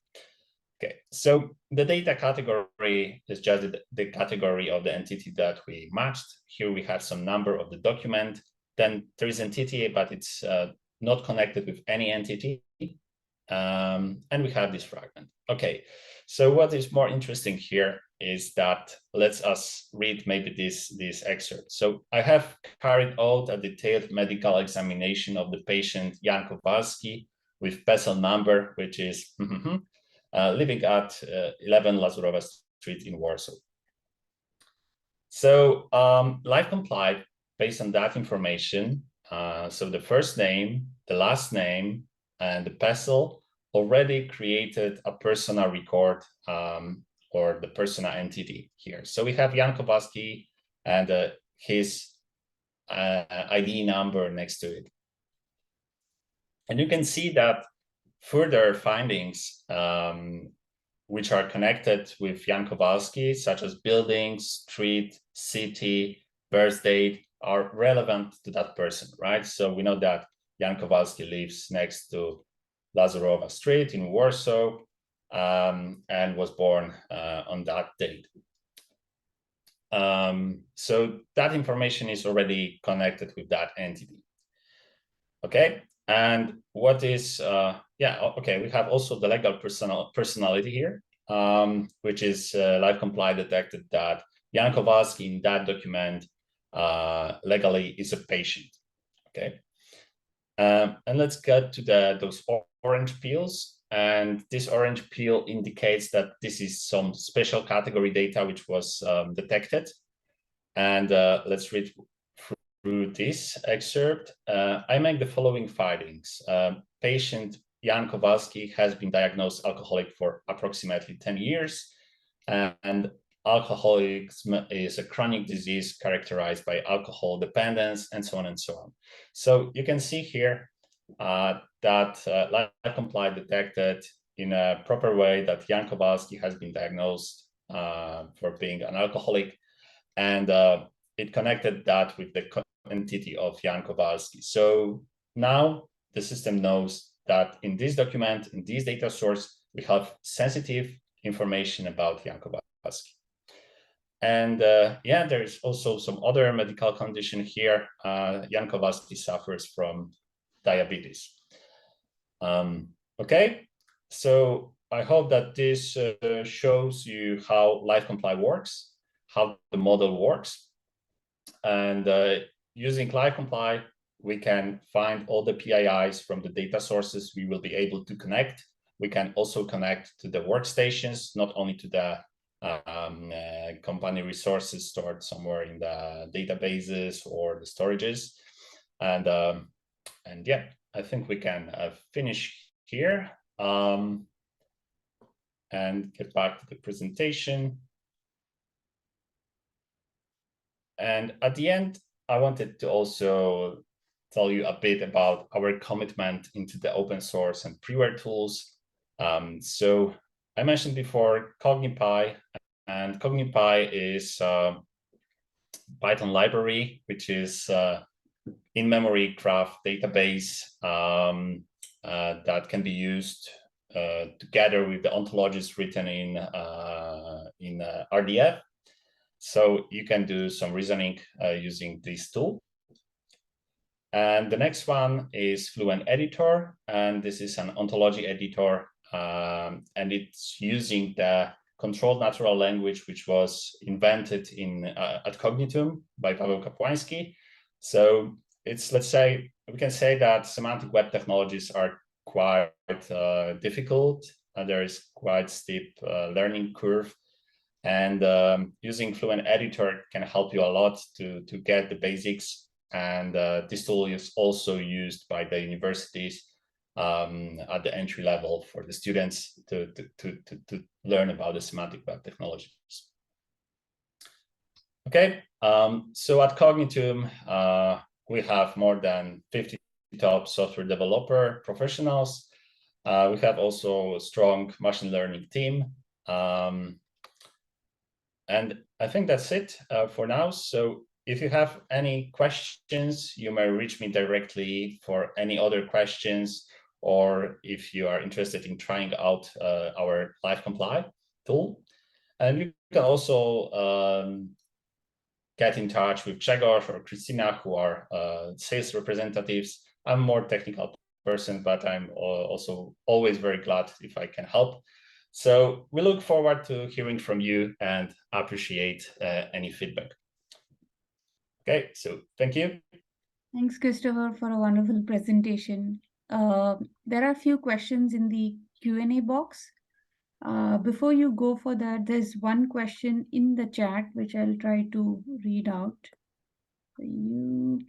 Okay, so the data category is just the category of the entity that we matched. Here we have some number of the document. Then there is entity, but it's not connected with any entity. And we have this fragment. Okay, so what is more interesting here is that let's us read maybe this excerpt. So I have carried out a detailed medical examination of the patient Jan Kowalski with PESEL number, which is living at 11 Lazurowa Street in Warsaw. So LiveComply, based on that information, so the first name, the last name, and the PESEL already created a persona record, or the persona entity here. So we have Jan Kowalski and his ID number next to it. And you can see that further findings which are connected with Jan Kowalski, such as building, street, city, birth date, are relevant to that person, right? So we know that Jan Kowalski lives next to Lazurowa Street in Warsaw, and was born on that date. So that information is already connected with that entity. Okay, and what is, okay, we have also the legal personality here, which is LiveComply detected that Jan Kowalski in that document legally is a patient. Okay, and let's get to those orange pills. and this orange peel indicates that this is some special category data which was detected. And let's read through this excerpt. I make the following findings. Patient Jan Kowalski has been diagnosed alcoholic for approximately 10 years, and alcoholism is a chronic disease characterized by alcohol dependence, and so on and so on. So you can see here that LiveComply detected in a proper way that Jan Kowalski has been diagnosed for being an alcoholic, and it connected that with the entity of Jan Kowalski. So now the system knows that in this document, in this data source, we have sensitive information about Jan Kowalski. And yeah, there's also some other medical condition here. Jan Kowalski suffers from diabetes. Okay, so I hope that this shows you how LiveComply works, how the model works. And using LiveComply, we can find all the PIIs from the data sources we will be able to connect. We can also connect to the workstations, not only to the company resources stored somewhere in the databases or the storages. And yeah, I think we can finish here and get back to the presentation. And at the end, I wanted to also tell you a bit about our commitment into the open source and freeware tools. So I mentioned before CogniPy, and CogniPy is a Python library, which is in-memory graph database that can be used together with the ontologies written in RDF. So you can do some reasoning using this tool. And the next one is Fluent Editor, and this is an ontology editor, and it's using the controlled natural language, which was invented in at Cognitum by Paweł Kapłański. So it's, let's say, we can say that semantic web technologies are quite difficult. There is quite steep learning curve, and using Fluent Editor can help you a lot to get the basics. And this tool is also used by the universities at the entry level for the students to learn about the semantic web technologies. Okay, so at Cognitum, we have more than 50 top software developer professionals. We have also a strong machine learning team. And I think that's it for now. So if you have any questions, you may reach me directly for any other questions, or if you are interested in trying out our LiveComply tool. And you can also get in touch with Grzegorz or Christina, who are sales representatives. I'm a more technical person, but I'm also always very glad if I can help. So we look forward to hearing from you and appreciate any feedback. Okay, so thank you. Thanks, Christopher, for a wonderful presentation. There are a few questions in the Q&A box. Before you go for that, there's one question in the chat, which I'll try to read out for you.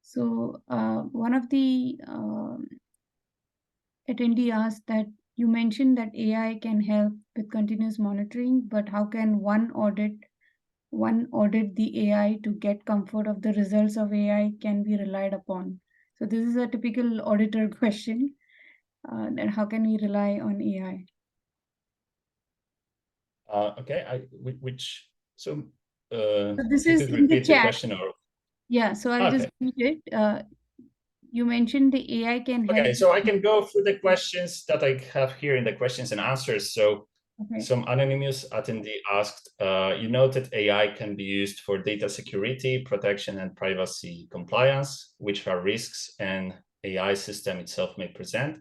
So one of the attendee asked that you mentioned that AI can help with continuous monitoring, but how can one audit the AI to get comfort of the results of AI can be relied upon? So this is a typical auditor question. And how can we rely on AI? Okay, so this if is you could in the repeat the chat. question, or Yeah, so I'll just read it. You mentioned the AI can help. Okay, so I can go through the questions that I have here in the questions and answers. So some anonymous attendee asked, you noted AI can be used for data security, protection, and privacy compliance, which are risks an AI system itself may present.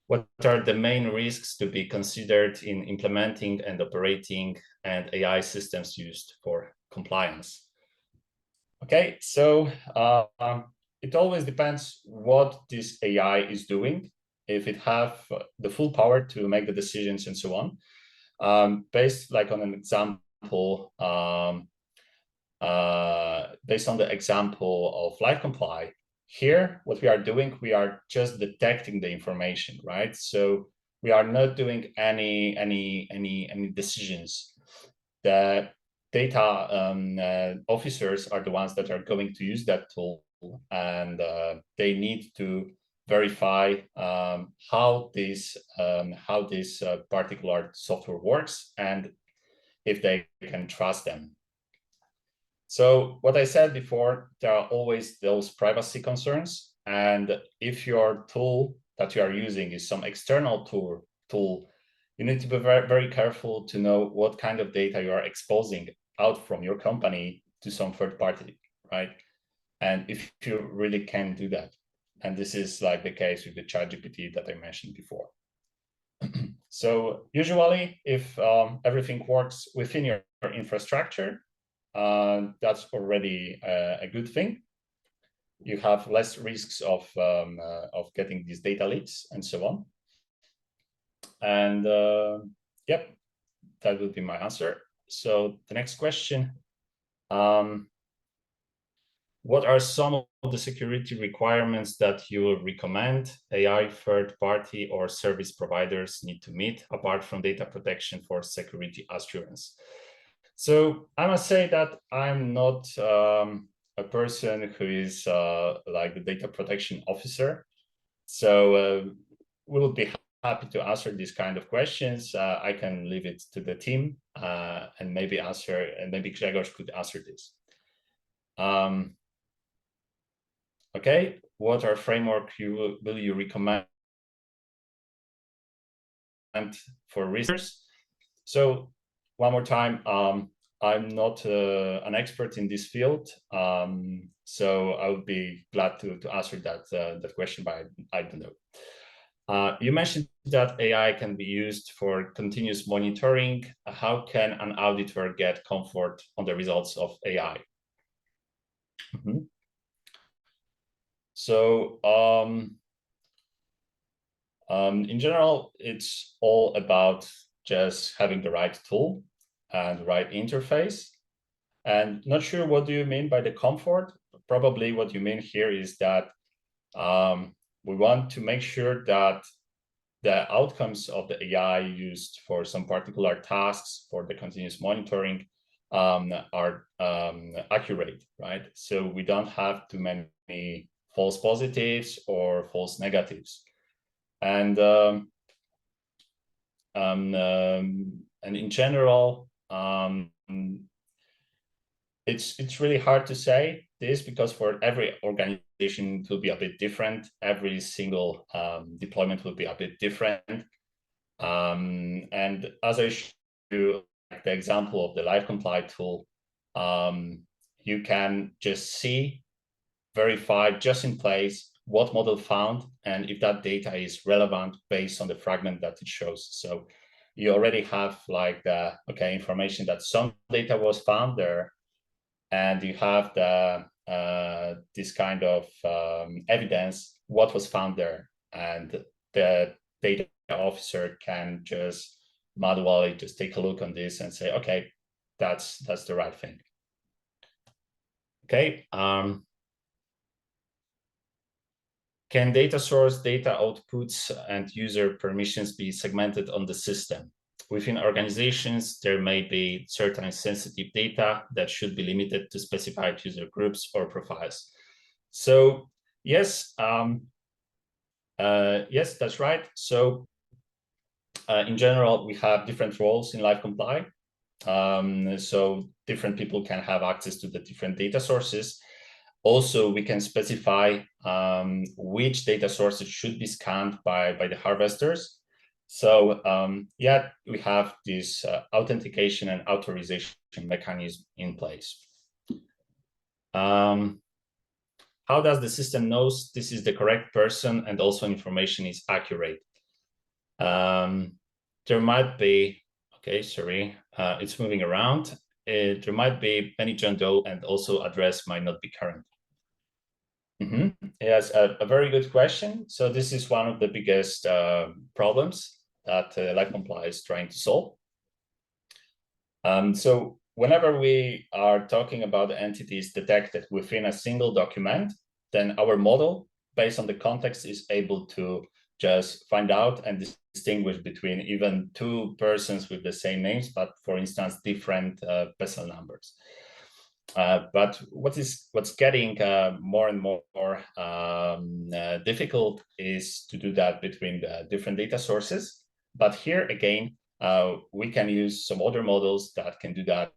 What are the main risks to be considered in implementing and operating and AI systems used for compliance? Okay, so it always depends what this AI is doing, if it have the full power to make the decisions and so on. Based like on an example, based on the example of Live Comply, here what we are doing, we are just detecting the information, right? So we are not doing any decisions. The data officers are the ones that are going to use that tool, and they need to verify how this particular software works and if they can trust them. So what I said before, there are always those privacy concerns, and if your tool that you are using is some external tool, you need to be very, very careful to know what kind of data you are exposing out from your company to some third party, right? And if you really can do that. And this is like the case with the ChatGPT that I mentioned before. So usually, if everything works within your infrastructure, that's already a good thing. You have less risks of getting these data leaks and so on. And yep, that will be my answer. So the next question, what are some of the security requirements that you will recommend AI third-party or service providers need to meet apart from data protection for security assurance? So I must say that I'm not a person who is like the data protection officer. So we'll be happy to answer these kind of questions. I can leave it to the team and maybe Grzegorz could answer this. Okay, what are framework will you recommend for researchers? So one more time, I'm not an expert in this field, so I would be glad to answer that question, but I don't know. You mentioned that AI can be used for continuous monitoring. How can an auditor get comfort on the results of AI? Mm-hmm. So in general, it's all about just having the right tool and the right interface. And not sure what do you mean by the comfort. Probably what you mean here is that we want to make sure that the outcomes of the AI used for some particular tasks for the continuous monitoring are accurate, right? So we don't have too many false positives or false negatives. And in general, it's really hard to say this because for every organization it will be a bit different. Every single deployment will be a bit different. And as I showed you, like the example of the Live Comply tool, you can just see, verify just in place what model found and if that data is relevant based on the fragment that it shows. So you already have like the information that some data was found there, and you have the this kind of evidence what was found there, and the data officer can just manually just take a look on this and say, okay, that's the right thing. Okay. Can data source, data outputs, and user permissions be segmented on the system? Within organizations, there may be certain sensitive data that should be limited to specified user groups or profiles. So yes, yes, that's right. So in general, we have different roles in Live Comply. So different people can have access to the different data sources. Also, we can specify which data sources should be scanned by the harvesters. So yeah, we have this authentication and authorization mechanism in place. How does the system knows this is the correct person and also information is accurate? There might be, okay, sorry, it's moving around. There might be many John Doe and also address might not be current. Yes, a very good question. So this is one of the biggest problems that LiveComply is trying to solve. So whenever we are talking about entities detected within a single document, then our model, based on the context, is able to just find out and distinguish between even two persons with the same names, but for instance, different personal numbers. But what's getting more and more difficult is to do that between the different data sources. But here again, we can use some other models that can do that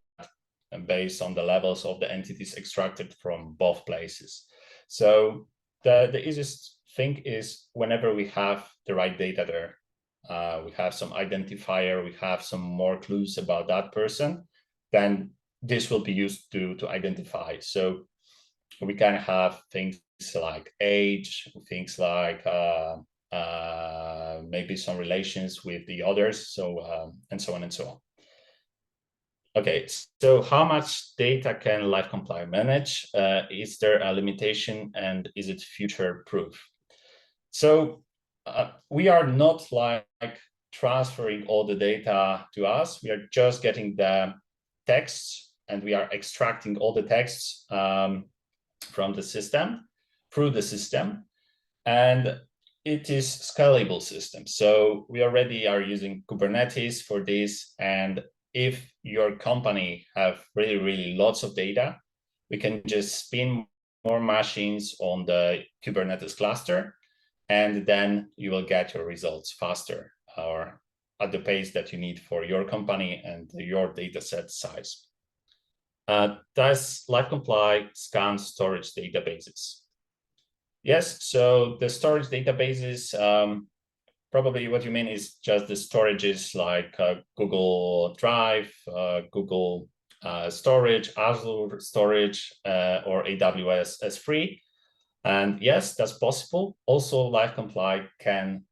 based on the levels of the entities extracted from both places. So the easiest thing is whenever we have the right data there, we have some identifier, we have some more clues about that person, then this will be used to identify. So we can have things like age, things like maybe some relations with the others, so and so on and so on. Okay, so how much data can LiveComply manage? Is there a limitation, and is it future-proof? So we are not like transferring all the data to us. We are just getting the texts, and we are extracting all the texts from the system, through the system, and it is scalable system. So we already are using Kubernetes for this, and if your company have really lots of data, we can just spin more machines on the Kubernetes cluster, and then you will get your results faster or at the pace that you need for your company and your data set size. Does LiveComply scan storage databases? Yes, so the storage databases, probably what you mean is just the storages like Google Drive, Google Storage, Azure Storage, or AWS S3. And yes, that's possible. Also, LiveComply can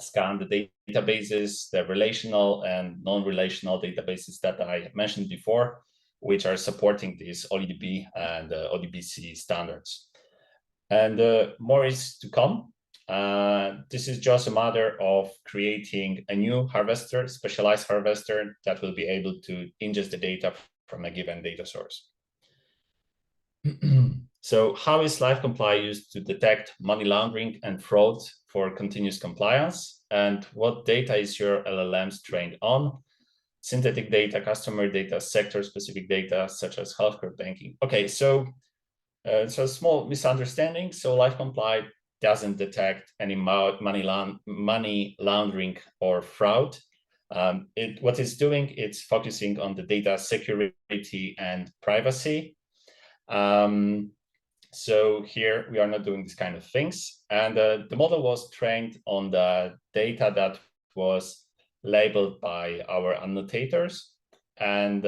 scan the databases, the relational and non-relational databases that I mentioned before, which are supporting these ODB and ODBC standards. And more is to come. This is just a matter of creating a new harvester, specialized harvester that will be able to ingest the data from a given data source. So how is LiveComply used to detect money laundering and fraud for continuous compliance? And what data is your LLMs trained on? Synthetic data, customer data, sector-specific data, such as healthcare, banking. Okay, so it's a small misunderstanding. So LiveComply doesn't detect any money laundering or fraud. What it's doing, it's focusing on the data security and privacy. So here we are not doing this kind of things. And the model was trained on the data that was labeled by our annotators. And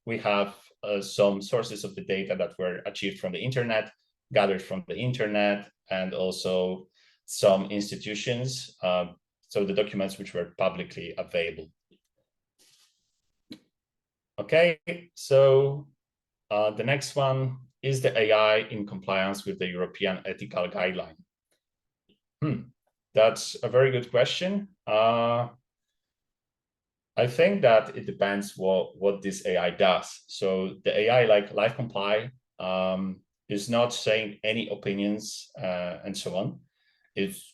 we have some sources of the data that were achieved from the internet, gathered from the internet, and also some institutions. So the documents which were publicly available. Okay, so the next one, is the AI in compliance with the European ethical guideline? That's a very good question. I think that it depends what this AI does. So the AI, like LiveComply, is not saying any opinions and so on.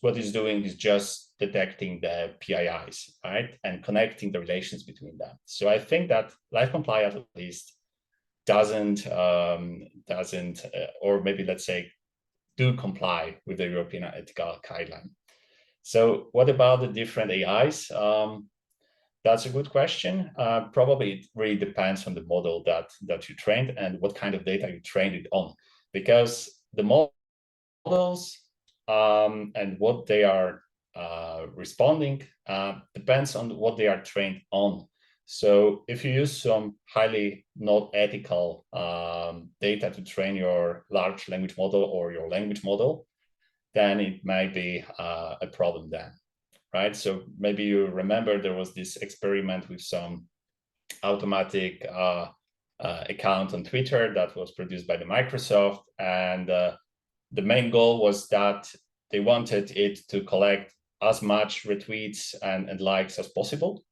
What it's doing is just detecting the PIIs, right, and connecting the relations between them. So I think that LiveComply at least doesn't or maybe let's say do comply with the European ethical guideline. So what about the different AIs? That's a good question. Probably it really depends on the model that you trained and what kind of data you trained it on, because the models and what they are responding depends on what they are trained on. So if you use some highly not ethical data to train your large language model or your language model, then it might be a problem then, right? So maybe you remember there was this experiment with some automatic account on Twitter that was produced by the Microsoft, and the main goal was that they wanted it to collect as much retweets and likes as possible.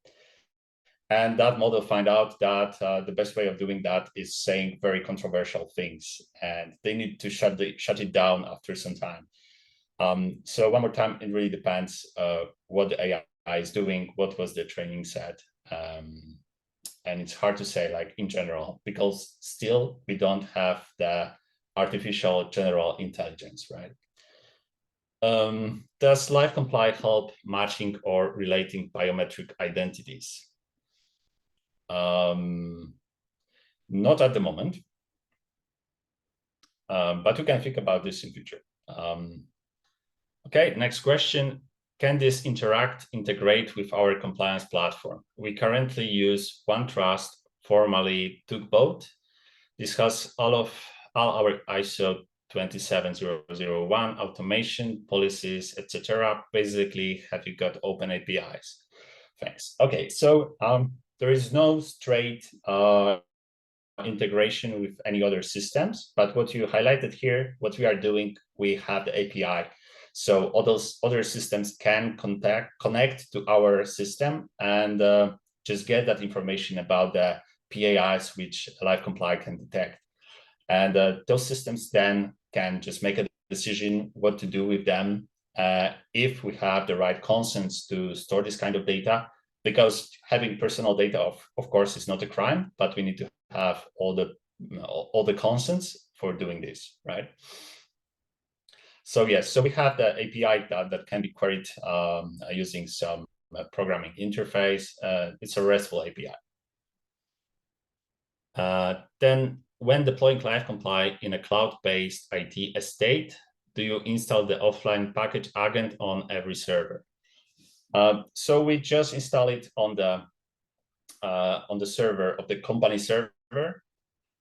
And that model found out that the best way of doing that is saying very controversial things, and they need to shut it down after some time. So one more time, it really depends what the AI is doing, what was the training set. And it's hard to say, like, in general, because still we don't have the artificial general intelligence, right? Does live comply help matching or relating biometric identities? Not at the moment, but we can think about this in future. Okay, next question. Can this integrate with our compliance platform? We currently use OneTrust, formerly Tugboat. This has all our ISO 27001 automation policies, etc. Basically, have you got open APIs? Thanks. Okay, so there is no straight integration with any other systems, but what you highlighted here, what we are doing, we have the API. So all those other systems can connect to our system and just get that information about the PAIs which Live Comply can detect. And those systems then can just make a decision what to do with them if we have the right consents to store this kind of data, because having personal data, of course, is not a crime, but we need to have all the consents for doing this, right? So yes, so we have the API that can be queried using some programming interface. It's a RESTful API. Then when deploying Live Comply in a cloud-based IT estate, do you install the offline package agent on every server? So we just install it on the server of the company server,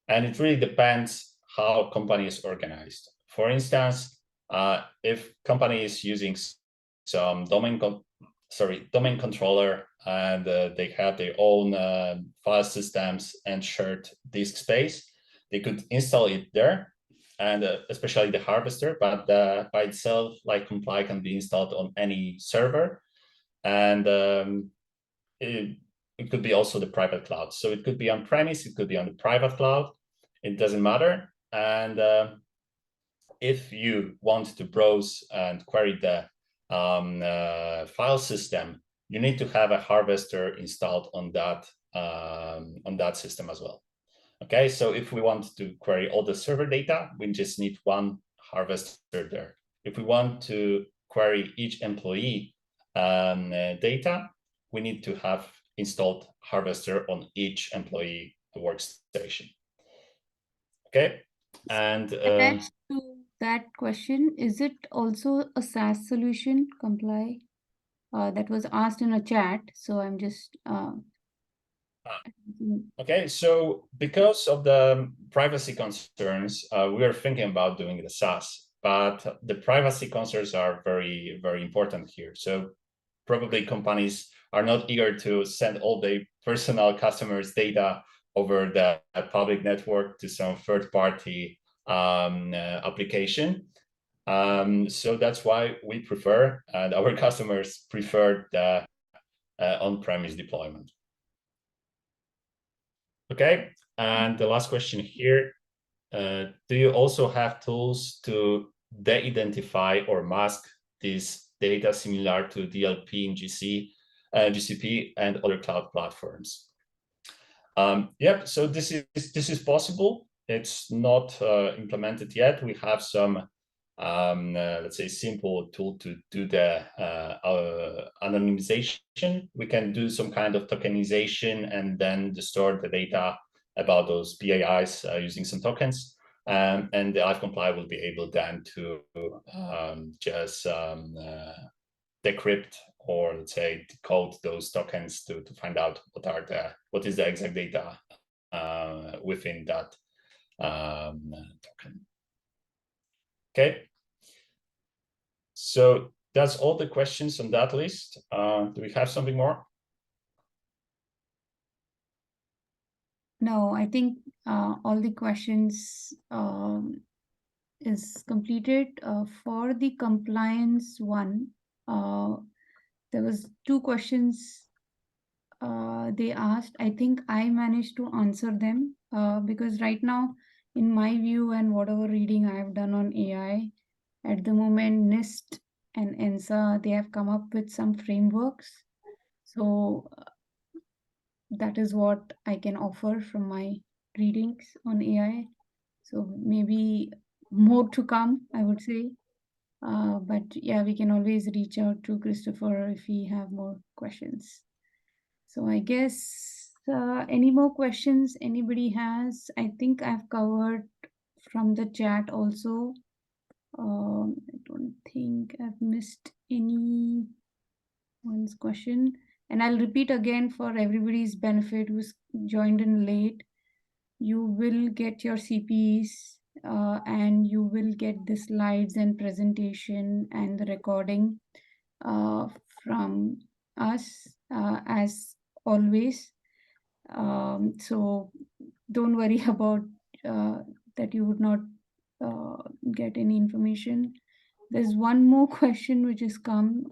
and it really depends how company is organized. For instance, if company is using some domain controller and they have their own file systems and shared disk space, they could install it there, and especially the harvester, but by itself, Live Comply can be installed on any server. And it could be also the private cloud. So it could be on premise, it could be on the private cloud, it doesn't matter. And if you want to browse and query the file system, you need to have a harvester installed on that system as well. Okay, so if we want to query all the server data, we just need one harvester there. If we want to query each employee data, we need to have installed harvester on each employee workstation. Okay, and attached to that question, is it also a SaaS solution, Comply? That was asked in a chat, so I'm just okay, so because of the privacy concerns, we are thinking about doing the SaaS, but the privacy concerns are very, very important here. So probably companies are not eager to send all their personal customers' data over the public network to some third-party application. So that's why we prefer, and our customers prefer, the on-premise deployment. Okay, and the last question here, do you also have tools to de-identify or mask this data similar to DLP in GCP and other cloud platforms? Yep, so this is possible. It's not implemented yet. We have some, let's say, simple tool to do the anonymization. We can do some kind of tokenization and then store the data about those PAIs using some tokens. And the Live Comply will be able then to just decrypt, or let's say decode those tokens to find out what is the exact data within that token. Okay, so that's all the questions on that list. Do we have something more? No, I think all the questions is completed. For the compliance one, there was 2 questions they asked. I think I managed to answer them because right now, in my view and whatever reading I have done on AI, at the moment, NIST and ENSA, they have come up with some frameworks. So that is what I can offer from my readings on AI. So maybe more to come, I would say. But yeah, we can always reach out to Christopher if we have more questions. So I guess any more questions anybody has? I think I've covered from the chat also. I don't think I've missed any one's question. And I'll repeat again for everybody's benefit who's joined in late. You will get your CPs and you will get the slides and presentation and the recording uh, from us as always. So don't worry about that you would not get any information. There's one more question which has come.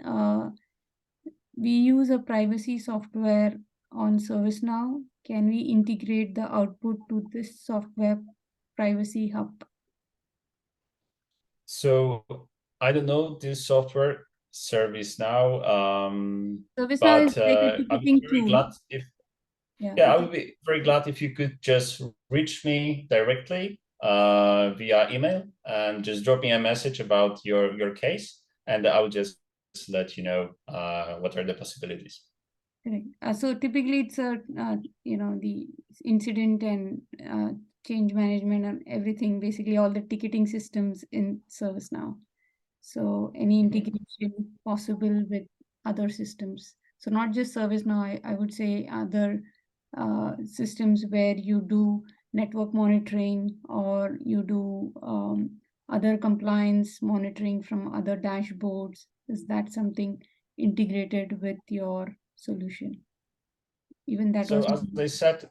We use a privacy software on ServiceNow. Can we integrate the output to this software privacy hub? So I don't know this software ServiceNow, ServiceNow is but like a I would be ticketing very tool. glad if Yeah, I would be very glad if you could just reach me directly via email and just drop me a message about your case, and I will just let you know what are the possibilities. correct. So typically it's a, the incident and change management and everything, basically all the ticketing systems in ServiceNow. So any integration possible with other systems. So not just ServiceNow, I would say other systems where you do network monitoring or you do other compliance monitoring from other dashboards. Is that something integrated with your solution? Even that So was. as I said,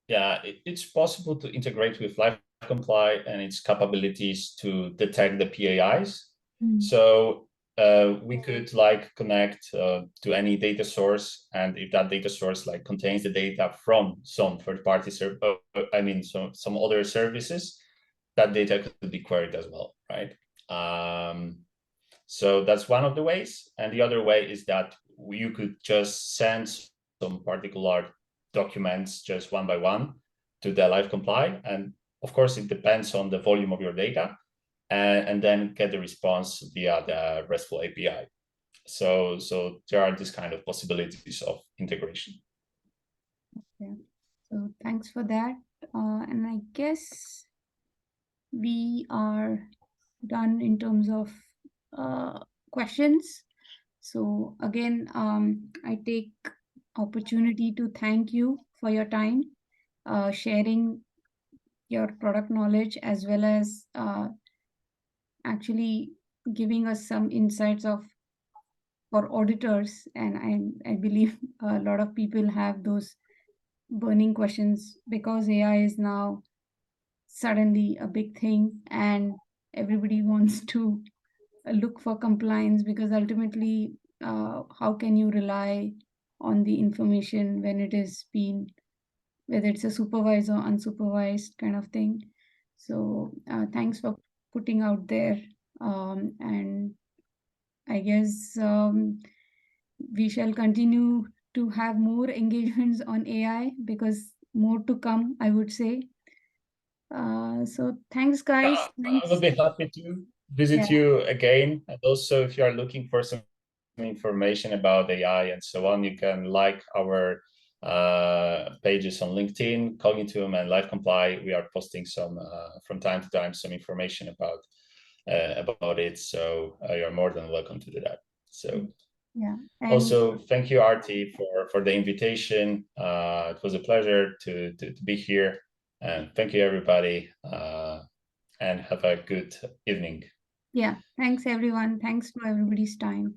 it's possible to integrate with Live Comply and its capabilities to detect the PAIs. So we could like connect to any data source, and if that data source like contains the data from some third-party some other services, that data could be queried as well, right? So that's one of the ways, and the other way is that you could just send some particular documents just one by one to the Live Comply, and of course it depends on the volume of your data, and then get the response via the RESTful API. So there are these kind of possibilities of integration. Yeah. So thanks for that. And I guess we are done in terms of questions. So again, I take opportunity to thank you for your time, sharing your product knowledge as well as actually giving us some insights of for auditors. And I believe a lot of people have those burning questions because AI is now suddenly a big thing and everybody wants to look for compliance because ultimately how can you rely on the information when it is being, whether it's a supervised or unsupervised kind of thing. So thanks for putting out there, and I guess we shall continue to have more engagements on AI because more to come, I would say. So thanks, guys. I would Thanks. be happy to visit Yeah. you again, and also if you are looking for some information about AI and so on, you can like our pages on LinkedIn, Cognitum, and Live Comply. We are posting some from time to time some information about it. So you're more than welcome to do that. So Yeah. And also thank you, Arti, for the invitation. It was a pleasure to be here, and thank you everybody. And have a good evening. yeah, thanks everyone. Thanks for everybody's time.